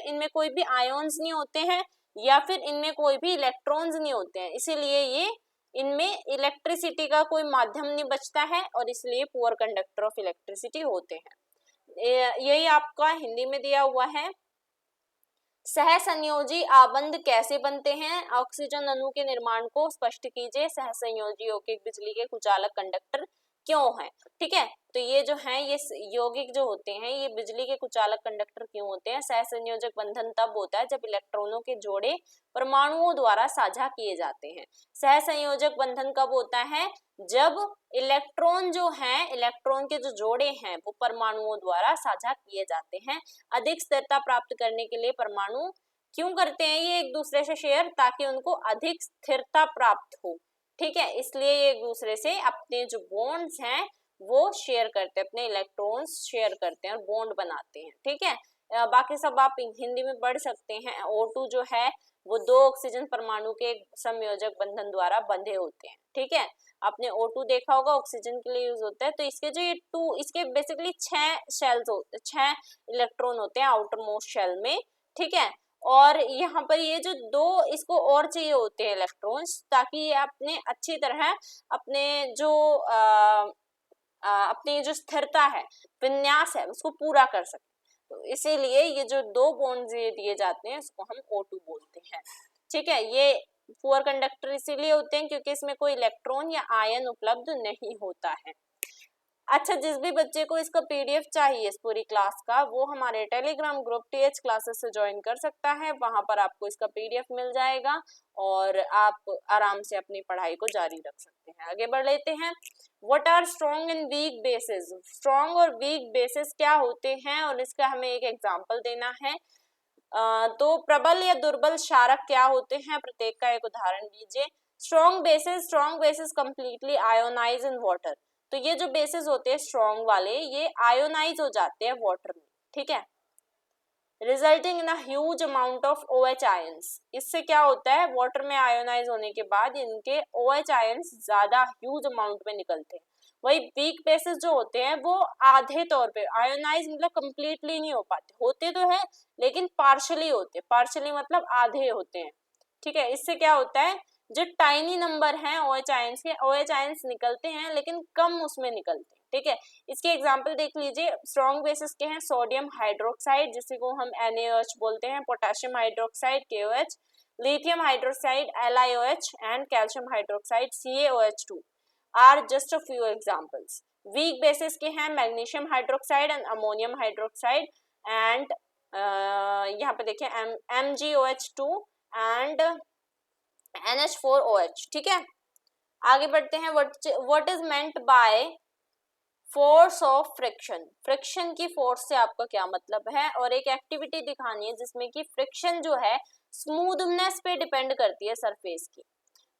इनमें कोई भी आयंस नहीं होते हैं या फिर इनमें कोई भी इलेक्ट्रॉन्स नहीं होते हैं, इसीलिए ये इनमें इलेक्ट्रिसिटी का कोई माध्यम नहीं बचता है, और इसलिए पुअर कंडक्टर ऑफ इलेक्ट्रिसिटी होते हैं। यही आपका हिंदी में दिया हुआ है। सहसंयोजी आबंध कैसे बनते हैं, ऑक्सीजन अणु के निर्माण को स्पष्ट कीजिए। सहसंयोजी यौगिक बिजली के कुचालक कंडक्टर क्यों है। ठीक है। तो ये जो है ये यौगिक जो होते हैं ये बिजली के कुचालक कंडक्टर क्यों होते हैं। सहसंयोजक बंधन तब होता है जब इलेक्ट्रॉनों के जोड़े परमाणुओं द्वारा साझा किए जाते हैं। सहसंयोजक बंधन कब होता है, जब इलेक्ट्रॉन जो है, इलेक्ट्रॉन के जो जोड़े हैं वो परमाणुओं द्वारा साझा किए जाते हैं। अधिक स्थिरता प्राप्त करने के लिए परमाणु क्यों करते हैं ये एक दूसरे से शेयर, ताकि उनको अधिक स्थिरता प्राप्त हो। ठीक है। इसलिए ये एक दूसरे से अपने जो बॉन्ड्स हैं वो शेयर करते हैं, अपने इलेक्ट्रॉन्स शेयर करते हैं और बॉन्ड बनाते हैं। ठीक है। बाकी सब आप हिंदी में पढ़ सकते हैं। O2 जो है वो 2 ऑक्सीजन परमाणु के संयोजक बंधन द्वारा बंधे होते हैं। ठीक है। आपने O2 देखा होगा, ऑक्सीजन के लिए यूज होता है। तो इसके जो ये 2 इसके बेसिकली 6 शेल्स होते, 6 इलेक्ट्रॉन होते हैं आउटर मोस्ट शेल में। ठीक है। और यहाँ पर ये जो 2 इसको और चाहिए होते हैं इलेक्ट्रॉन्स, ताकि ये अपने अच्छी तरह अपने जो अपनी जो स्थिरता है, विन्यास है, उसको पूरा कर सके। तो इसीलिए ये जो 2 बॉन्ड्स ये दिए जाते हैं इसको हम O2 बोलते हैं। ठीक है। ये पुअर कंडक्टर इसीलिए होते हैं क्योंकि इसमें कोई इलेक्ट्रॉन या आयन उपलब्ध नहीं होता है। अच्छा, जिस भी बच्चे को इसका पीडीएफ चाहिए इस पूरी क्लास का, वो हमारे टेलीग्राम ग्रुप टीएच क्लासेस से ज्वाइन कर सकता है। वहां पर आपको इसका पीडीएफ मिल जाएगा और आप आराम से अपनी पढ़ाई को जारी रख सकते हैं। आगे बढ़ लेते हैं। What are strong and weak bases. Strong और वीक बेसिस क्या होते हैं और इसका हमें एक एग्जाम्पल देना है। तो प्रबल या दुर्बल क्षारक क्या होते हैं, प्रत्येक का एक उदाहरण दीजिए। Strong bases completely ionise in water. तो ये जो बेसिस होते हैं स्ट्रॉन्ग वाले, ये आयोनाइज हो जाते हैं वाटर में। ठीक है। Resulting in a huge amount of OH ions. इससे क्या होता है, वाटर में आयोनाइज होने के बाद इनके OH आयंस ज्यादा ह्यूज अमाउंट में निकलते हैं। वही वीक बेसिस जो होते हैं वो आधे तौर पे आयोनाइज, मतलब कंप्लीटली नहीं हो पाते, होते तो है लेकिन पार्शली होते हैं। पार्शली मतलब आधे होते हैं। ठीक है। इससे क्या होता है, जो टाइनी नंबर हैं OH आयंस के, OH आयंस निकलते हैं लेकिन कम उसमें निकलते हैं, ठीक है। इसके एग्जांपल देख लीजिए, स्ट्रॉन्ग बेसिस के हैं सोडियम हाइड्रोक्साइड जिसे को हम NaOH बोलते हैं, potassium hydroxide KOH, lithium hydroxide LiOH and calcium hydroxide CaOH2 are just a few examples. Weak bases के हैं magnesium hydroxide and ammonium hydroxide and यहाँ पे देखिए MgOH2 एंड NH4OH, ठीक है। आगे बढ़ते हैं, what is meant by force of friction. Friction की फोर्स से आपका क्या मतलब है, और एक एक्टिविटी दिखानी है जिसमें कि फ्रिक्शन जो है स्मूथनेस पे डिपेंड करती है सरफेस की।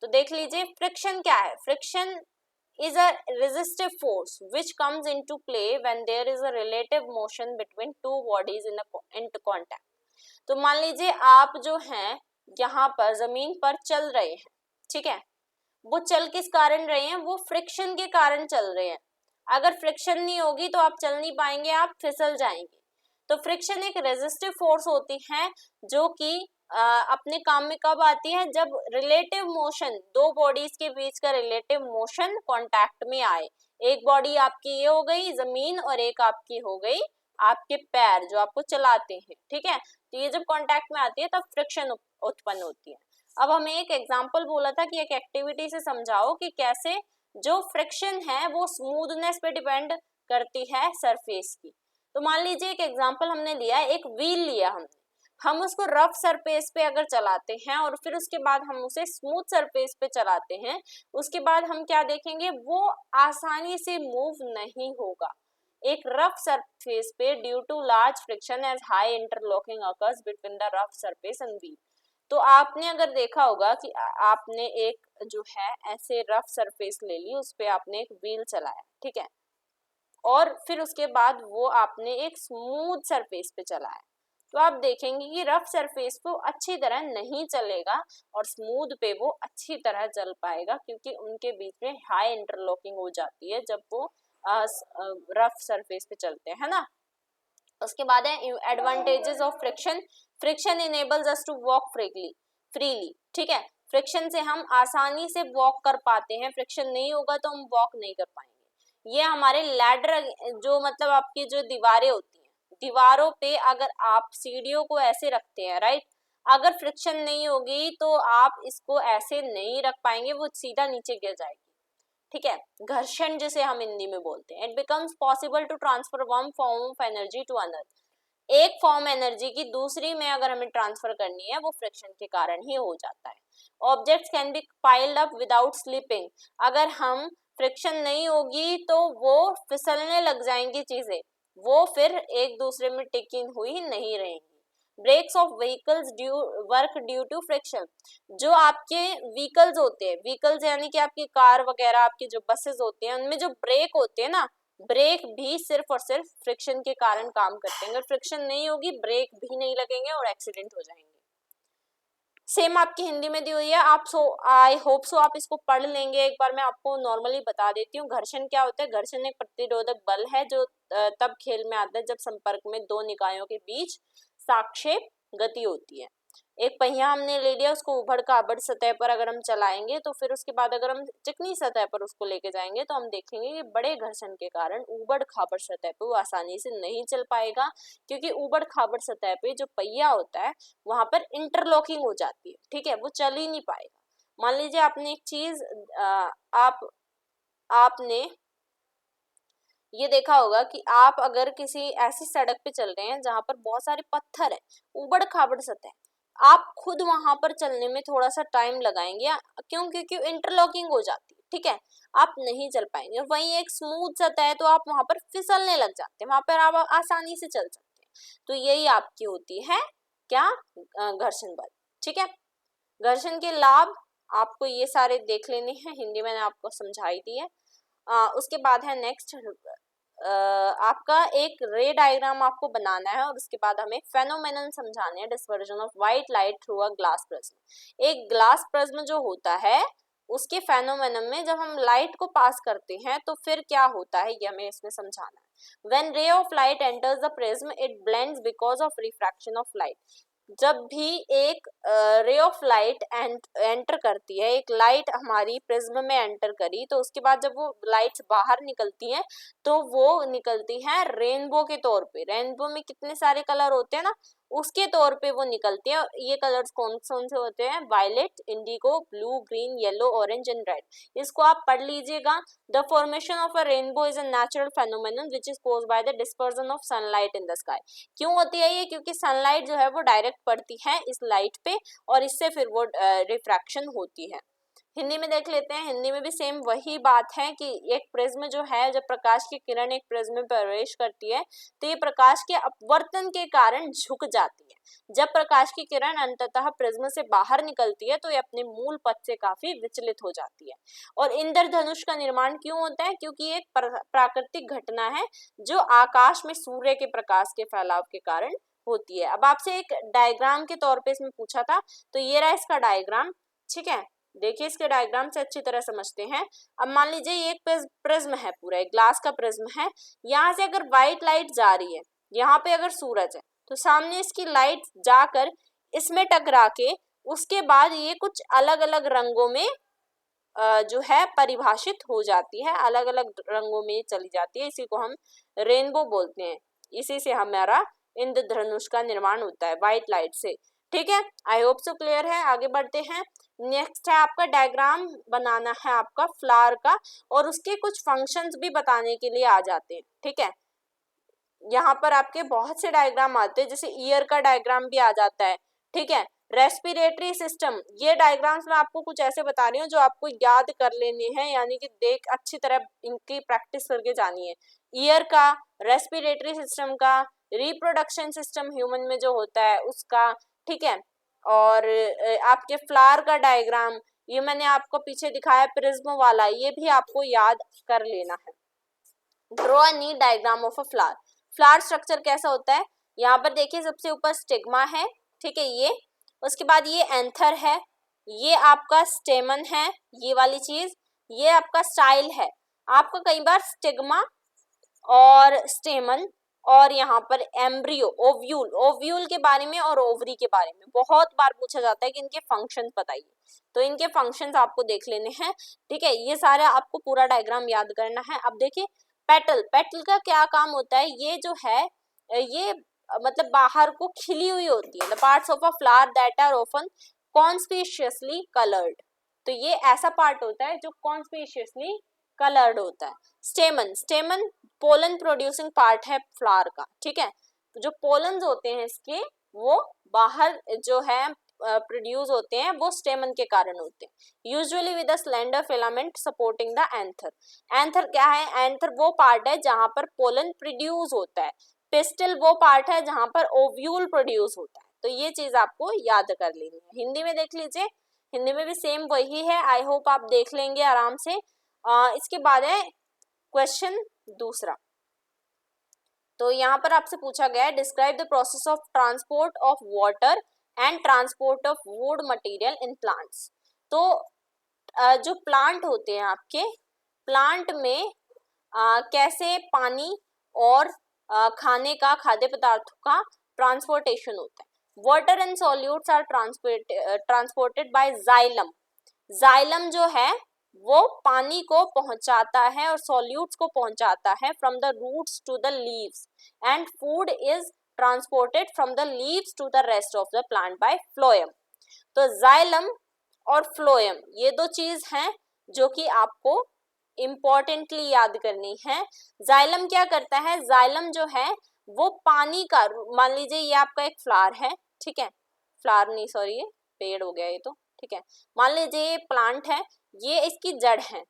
तो देख लीजिए फ्रिक्शन क्या है। Friction is a resistive force which comes into play when there is a relative motion between two bodies into contact। तो मान लीजिए आप जो हैं यहाँ पर जमीन पर चल रहे हैं, ठीक है, वो चल किस कारण रहे हैं, वो फ्रिक्शन के कारण चल रहे हैं। अगर फ्रिक्शन नहीं होगी तो आप चल नहीं पाएंगे, आप फिसल जाएंगे। तो फ्रिक्शन एक रेजिस्टिव फोर्स होती है जो कि अपने काम में कब आती है, जब रिलेटिव मोशन, दो बॉडीज के बीच का रिलेटिव मोशन कांटेक्ट में आए। एक बॉडी आपकी ये हो गई जमीन और एक आपकी हो गई आपके पैर जो आपको चलाते हैं, ठीक है। तो ये जब कांटेक्ट में आती है तब फ्रिक्शन उत्पन्न होती है। अब हमें एक एग्जांपल बोला था कि एक एक्टिविटी से समझाओ कि कैसे जो फ्रिक्शन है वो स्मूथनेस पे डिपेंड करती है सरफेस की। तो मान लीजिए एक एग्जांपल हमने लिया है, एक व्हील लिया हमने, हम उसको रफ सरफेस पे अगर चलाते हैं और फिर उसके बाद हम उसे स्मूथ सरफेस पे चलाते हैं, उसके बाद हम क्या देखेंगे, वो आसानी से मूव नहीं होगा। एक रफ सरफेस पे due to large friction as high interlocking occurs between the rough surface and wheel. तो आपने अगर देखा होगा कि आपने एक जो है ऐसे रफ सरफेस ले ली, उस पे आपने एक व्हील चलाया, ठीक है, और फिर उसके बाद वो आपने एक स्मूथ सरफेस पे चलाया, तो आप देखेंगे कि रफ सरफेस पे अच्छी तरह नहीं चलेगा और स्मूथ पे वो अच्छी तरह चल पाएगा, क्योंकि उनके बीच में हाई इंटरलॉकिंग हो जाती है जब वो रफ सरफेस पे चलते हैं ना। उसके बाद है advantages of friction. Friction enables us to walk freely, ठीक है। फ्रिक्शन से हम आसानी से वॉक कर पाते हैं, फ्रिक्शन नहीं होगा तो हम वॉक नहीं कर पाएंगे। ये हमारे लैडर जो मतलब आपकी जो दीवारें होती हैं, दीवारों पे अगर आप सीढ़ियों को ऐसे रखते हैं, राइट, अगर फ्रिक्शन नहीं होगी तो आप इसको ऐसे नहीं रख पाएंगे, वो सीधा नीचे गिर जाएगी, ठीक है। घर्षण जिसे हम हिंदी में बोलते हैं। It becomes possible to transfer one form of energy to another. एक फॉर्म एनर्जी की दूसरी में अगर हमें ट्रांसफर करनी है वो फ्रिक्शन के कारण ही हो जाता है। Objects can be piled up without slipping. अगर हम फ्रिक्शन नहीं होगी तो वो फिसलने लग जाएंगी चीजें, वो फिर एक दूसरे में टिकी हुई नहीं रहेंगी। Brakes of vehicles work due to friction. जो आपके व्हीकल्स होते हैं, व्हीकल्स यानी कि आपकी कार वगैरह, आपकी जो बसेस होते हैं, उनमें जो ब्रेक होते हैं ना, ब्रेक भी सिर्फ और सिर्फ फ्रिक्शन के कारण काम करते हैं। अगर फ्रिक्शन नहीं होगी ब्रेक भी नहीं लगेंगे और एक्सीडेंट हो जाएंगे। सेम आपकी हिंदी में दी हुई है, आप आई होप सो आप इसको पढ़ लेंगे। एक बार मैं आपको नॉर्मली बता देती हूँ। घर्षण क्या होता है? घर्षण एक प्रतिरोधक बल है जो तब खेल में आता है जब संपर्क में दो निकायों के बीच सापेक्ष गति होती है। एक पहिया हमने ले लिया, उसको उबड़ खाबड़ सतह पर अगर हम चलाएंगे तो फिर उसके बाद अगर हम चिकनी सतह पर उसको लेके जाएंगे तो हम देखेंगे कि बड़े घर्षण के कारण उबड़ खाबड़ सतह पे वो आसानी से नहीं चल पाएगा, क्योंकि उबड़ खाबड़ सतह पे जो पहिया होता है वहां पर इंटरलॉकिंग हो जाती है, ठीक है, वो चल ही नहीं पाएगा। मान लीजिए आपने एक चीज आपने ये देखा होगा कि आप अगर किसी ऐसी सड़क पे चल रहे हैं जहां पर बहुत सारे पत्थर है, उबड़ खाबड़ सतह, आप खुद वहां पर चलने में थोड़ा सा टाइम लगाएंगे, क्यों? क्योंकि इंटरलॉकिंग हो जाती है, ठीक है, आप नहीं चल पाएंगे। वहीं एक स्मूथ सतह है तो आप वहां पर फिसलने लग जाते हैं, वहां पर आप आसानी से चल सकते हैं। तो यही आपकी होती है क्या? घर्षण बल, ठीक है। घर्षण के लाभ आपको ये सारे देख लेने हैं, हिंदी मैंने आपको समझाई दी है। उसके बाद है नेक्स्ट, आपका एक रे डायग्राम आपको बनाना है और उसके बाद हमें फेनोमेनन समझाने हैं, dispersion of white light through a glass prism. एक ग्लास प्रिज्म जो होता है उसके फेनोमेनन में जब हम लाइट को पास करते हैं तो फिर क्या होता है ये हमें इसमें समझाना है। When ray of light enters the prism it blends because of refraction of light. जब भी एक रे ऑफ लाइट एंटर करती है, एक लाइट हमारी प्रिज्म में एंटर करी, तो उसके बाद जब वो लाइट्स बाहर निकलती हैं तो वो निकलती है रेनबो के तौर पे। रेनबो में कितने सारे कलर होते हैं ना, उसके तौर पे वो निकलती है। ये कलर्स कौन कौन से होते हैं? Violet, indigo, blue, green, yellow, orange and red. इसको आप पढ़ लीजिएगा। The formation of a rainbow is a natural phenomenon which is caused by the dispersion of sunlight in the sky. क्यों होती है ये? क्योंकि सनलाइट जो है वो डायरेक्ट पड़ती है इस लाइट पे और इससे फिर वो रिफ्रैक्शन होती है। हिंदी में देख लेते हैं। हिंदी में भी सेम वही बात है कि एक प्रिज्म जो है, जब प्रकाश की किरण एक प्रिज्म में प्रवेश करती है तो ये प्रकाश के अपवर्तन के कारण झुक जाती है। जब प्रकाश की किरण अंततः प्रिज्म से बाहर निकलती है तो ये अपने मूल पथ से काफी विचलित हो जाती है। और इंद्रधनुष का निर्माण क्यों होता है? क्योंकि एक प्राकृतिक घटना है जो आकाश में सूर्य के प्रकाश के फैलाव के कारण होती है। अब आपसे एक डायग्राम के तौर पे इसमें पूछा था, तो ये रहा इसका डायग्राम। ठीक है, देखिए इसके डायग्राम से अच्छी तरह समझते हैं। अब मान लीजिए ये एक प्रिज्म है, पूरा एक ग्लास का प्रिज्म है। यहाँ से अगर व्हाइट लाइट जा रही है, यहाँ पे अगर सूरज है तो सामने इसकी लाइट जाकर इसमें टकरा के उसके बाद ये कुछ अलग अलग रंगों में जो है परिभाषित हो जाती है, अलग अलग रंगों में चली जाती है। इसी को हम रेनबो बोलते हैं। इसी से हमारा इंद्रधनुष का निर्माण होता है, व्हाइट लाइट से। ठीक है, आई होप सो क्लियर है। आगे बढ़ते हैं। नेक्स्ट है आपका डायग्राम बनाना है आपका फ्लावर का, और उसके कुछ फंक्शंस भी बताने के लिए आ जाते हैं। ठीक है, यहाँ पर आपके बहुत से डायग्राम आते हैं, जैसे ईयर का डायग्राम भी आ जाता है। ठीक है, रेस्पिरेटरी सिस्टम, ये डायग्राम्स मैं आपको कुछ ऐसे बता रही हूँ जो आपको याद कर लेने हैं, यानी कि देख अच्छी तरह इनकी प्रैक्टिस करके जानी है। ईयर का, रेस्पिरेटरी सिस्टम का, रिप्रोडक्शन सिस्टम ह्यूमन में जो होता है उसका। ठीक है, और आपके फ्लावर का डायग्राम, ये मैंने आपको पीछे दिखाया प्रिज्म वाला, ये भी आपको याद कर लेना है। Draw a neat diagram of a flower. Flower structure कैसा होता है? यहाँ पर देखिए सबसे ऊपर स्टिग्मा है। ठीक है, ये उसके बाद ये एंथर है, ये आपका स्टेमन है, ये वाली चीज, ये आपका स्टाइल है। आपका कई बार स्टिग्मा और स्टेमन और यहाँ पर एम्ब्रियो, ओव्यूल, ओव्यूल के बारे में और ओवरी के बारे में बहुत बार पूछा जाता है कि इनके फंक्शंस बताइए, तो इनके फंक्शंस आपको देख लेने हैं। ठीक है, ये सारा आपको पूरा डायग्राम याद करना है। अब देखिए पेटल, पेटल का क्या काम होता है? ये जो है ये मतलब बाहर को खिली हुई होती है। The parts of a flower that are often conspicuously coloured, तो ये ऐसा पार्ट होता है जो कॉन्स्पिशियसली कलर्ड होता है। स्टेमन, स्टेमन पोलन प्रोड्यूसिंग पार्ट है फ्लावर का। ठीक है, तो जो पोलन्स होते हैं इसके वो बाहर जो है प्रोड्यूस होते हैं, वो स्टेमन के कारण होते हैं। Usually with a slender filament supporting the anther. Anther क्या है? एंथर वो पार्ट है जहां पर पोलन प्रोड्यूस होता है। पिस्टिल वो पार्ट है जहां पर ओव्यूल प्रोड्यूस होता है। तो ये चीज आपको याद कर लेनी है। हिंदी में देख लीजिए, हिंदी में भी सेम वही है। आई होप आप देख लेंगे आराम से। इसके बाद है क्वेश्चन दूसरा। तो यहाँ पर आपसे पूछा गया है describe the process of transport of water and transport of would material in plants. तो जो प्लांट होते हैं आपके, प्लांट में कैसे पानी और खाने का, खाद्य पदार्थों का ट्रांसपोर्टेशन होता है। Water and solutes are transported by xylem. Xylem जो है वो पानी को पहुंचाता है और सॉल्यूट्स को पहुंचाता है from the roots to the leaves, and food is transported from the leaves to the rest of the plant by phloem. तो जाइलम और फ्लोएम ये दो चीज हैं जो कि आपको इम्पोर्टेंटली याद करनी है। जाइलम क्या करता है? जाइलम जो है वो पानी का, मान लीजिए ये आपका एक फ्लावर है। ठीक है, फ्लावर नहीं सॉरी ये पेड़ हो गया ये तो। ठीक है, मान लीजिए ये प्लांट है, ये इसकी जड़ है।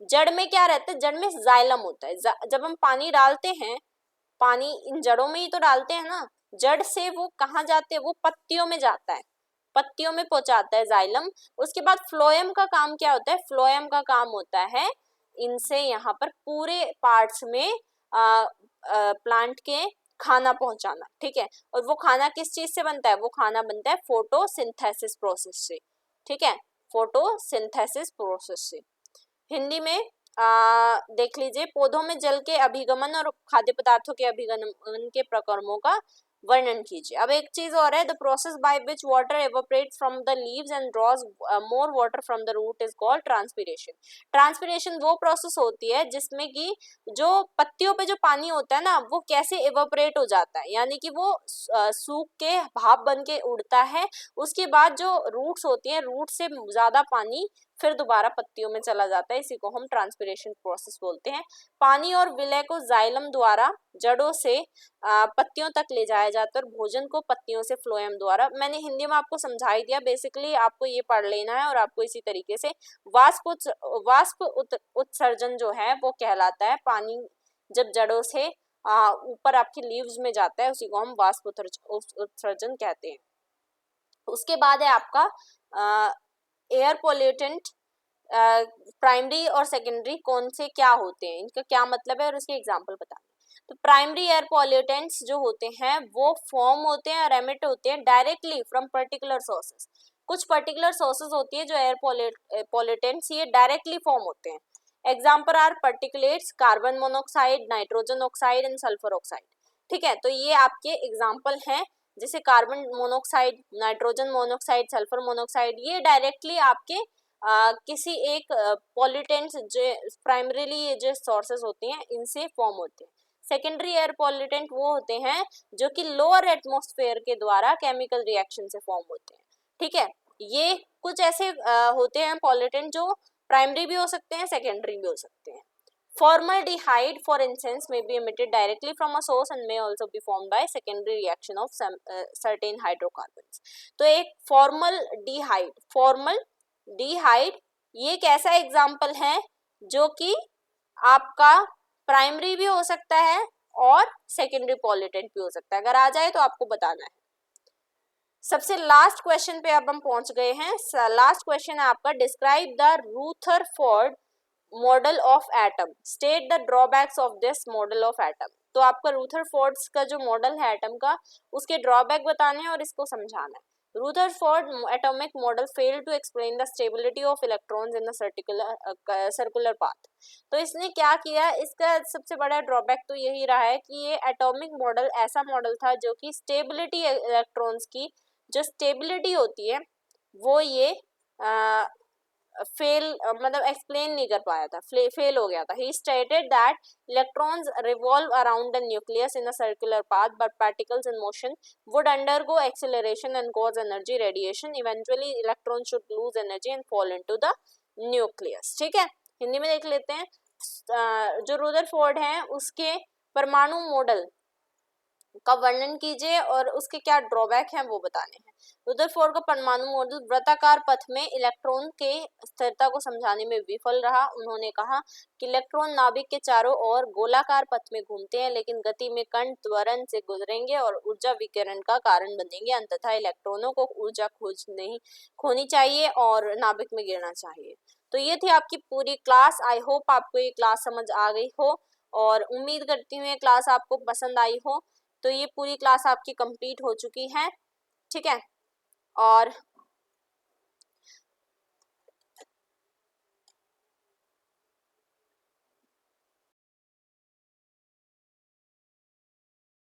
जड़ में क्या रहता है? जड़ में जाइलम होता है। जब हम पानी डालते हैं, पानी इन जड़ों में ही तो डालते हैं ना, जड़ से वो कहाँ जाते हैं? वो पत्तियों में जाता है, पत्तियों में पहुंचाता है जाइलम। उसके बाद फ्लोएम का काम क्या होता है? फ्लोएम का काम होता है इनसे यहाँ पर पूरे पार्ट्स में प्लांट के खाना पहुंचाना। ठीक है, और वो खाना किस चीज से बनता है? वो खाना बनता है फोटोसिंथेसिस प्रोसेस से। ठीक है, फोटोसिंथेसिस प्रोसेस से। हिंदी में देख लीजिए, पौधों में जल के अभिगमन और खाद्य पदार्थों के अभिगमन के प्रक्रमों का वर्णन कीजिए। अब एक चीज और है, the process by which water evaporates from the leaves and draws more water from the root is called transpiration. Transpiration वो प्रोसेस होती है जिसमें कि जो पत्तियों पे जो पानी होता है ना वो कैसे एवोपरेट हो जाता है, यानी कि वो सूख के भाप बन के उड़ता है, उसके बाद जो रूट्स होती हैं रूट से ज्यादा पानी फिर दोबारा पत्तियों में चला जाता है, इसी को हम ट्रांसपिरेशन प्रोसेस बोलते हैं। पानी और विलय को जाइलम द्वारा जड़ों से पत्तियों तक ले जाया जाता है और भोजन को पत्तियों से फ्लोएम द्वारा। मैंने हिंदी में आपको समझा ही दिया, बेसिकली आपको ये पढ़ लेना है और आपको इसी तरीके से वाष्प उत्सर्जन जो है वो कहलाता है। पानी जब जड़ों से ऊपर आपकी लीव्स में जाता है उसी को हम वाष्प उत्सर्जन कहते हैं। उसके बाद है आपका एयर पोल्यूटेंट। प्राइमरी और सेकेंडरी कौन से क्या होते हैं, इनका क्या मतलब है और उसके एग्जाम्पल बताएं। तो प्राइमरी एयर पॉल्यूटेंट्स जो होते हैं वो फॉर्म होते हैं और एमिट होते हैं डायरेक्टली फ्रॉम पर्टिकुलर सोर्सेस। कुछ पर्टिकुलर सोर्सेस होती है जो एयर पॉल्यूटेंट्स ये डायरेक्टली फॉर्म होते हैं। Example are particulates, carbon monoxide, nitrogen oxide and sulphur oxide. ठीक है, तो ये आपके एग्जाम्पल हैं, जैसे carbon monoxide, nitrogen monoxide, sulphur monoxide, ये डायरेक्टली आपके किसी एक पॉल्यूटेंट्स जो प्राइमरीली ये जो सोर्सेस होती हैं इनसे फॉर्म होते हैं। सेकेंडरी एयर पॉल्यूटेंट वो होते हैं जो कि लोअर एटमॉस्फेयर के द्वारा केमिकल रिएक्शन से फॉर्म होते हैं। ठीक है, ये कुछ ऐसे होते हैं पॉल्यूटेंट जो प्राइमरी भी हो सकते हैं, सेकेंडरी भी हो सकते हैं। Formaldehyde, for instance, may be emitted directly from a source and may also be formed by secondary reaction of some certain hydrocarbons. तो एक फॉर्मलडिहाइड ये एक ऐसा एग्जाम्पल है जो कि आपका प्राइमरी भी हो सकता है और सेकेंडरी पॉल्यूटेंट भी हो सकता है। अगर आ जाए तो आपको बताना है। सबसे लास्ट क्वेश्चन पे अब हम पहुंच गए हैं। लास्ट क्वेश्चन है आपका, describe the Rutherford model of atom, state the drawbacks of this model of atom. तो आपका रूथरफोर्ड का जो मॉडल है एटम का उसके ड्रॉबैक बताने हैं और इसको समझाना है। Rutherford atomic model failed to explain the stability of electrons in the circular path। तो इसने क्या किया, इसका सबसे बड़ा ड्रॉबैक तो यही रहा है कि ये एटॉमिक मॉडल ऐसा मॉडल था जो कि स्टेबिलिटी इलेक्ट्रॉन्स की जो स्टेबिलिटी होती है वो ये फेल मतलब एक्सप्लेन नहीं कर पाया था, फेल हो गया था। ही stated that electrons revolve around the nucleus in a circular path but particles in motion would undergo acceleration and cause energy radiation. Eventually electron should lose energy and fall into the nucleus. ठीक है, हिंदी में देख लेते हैं। जो Rutherford है उसके परमाणु मॉडल का वर्णन कीजिए और उसके क्या ड्रॉबैक हैं वो बताने हैं। रदरफोर्ड का परमाणु मॉडल वृत्ताकार पथ में इलेक्ट्रॉन के स्थिरता को समझाने में विफल रहा। उन्होंने कहा कि इलेक्ट्रॉन नाभिक के चारों ओर गोलाकार पथ में घूमते हैं लेकिन गति में कण त्वरण से गुजरेंगे और ऊर्जा विकिरण का कारण बनेंगे। अंततः इलेक्ट्रॉनों को ऊर्जा खोनी चाहिए और नाभिक में गिरना चाहिए। तो ये थी आपकी पूरी क्लास। आई होप आपको ये क्लास समझ आ गई हो और उम्मीद करती हूँ ये क्लास आपको पसंद आई हो। तो ये पूरी क्लास आपकी कंप्लीट हो चुकी है। ठीक है, और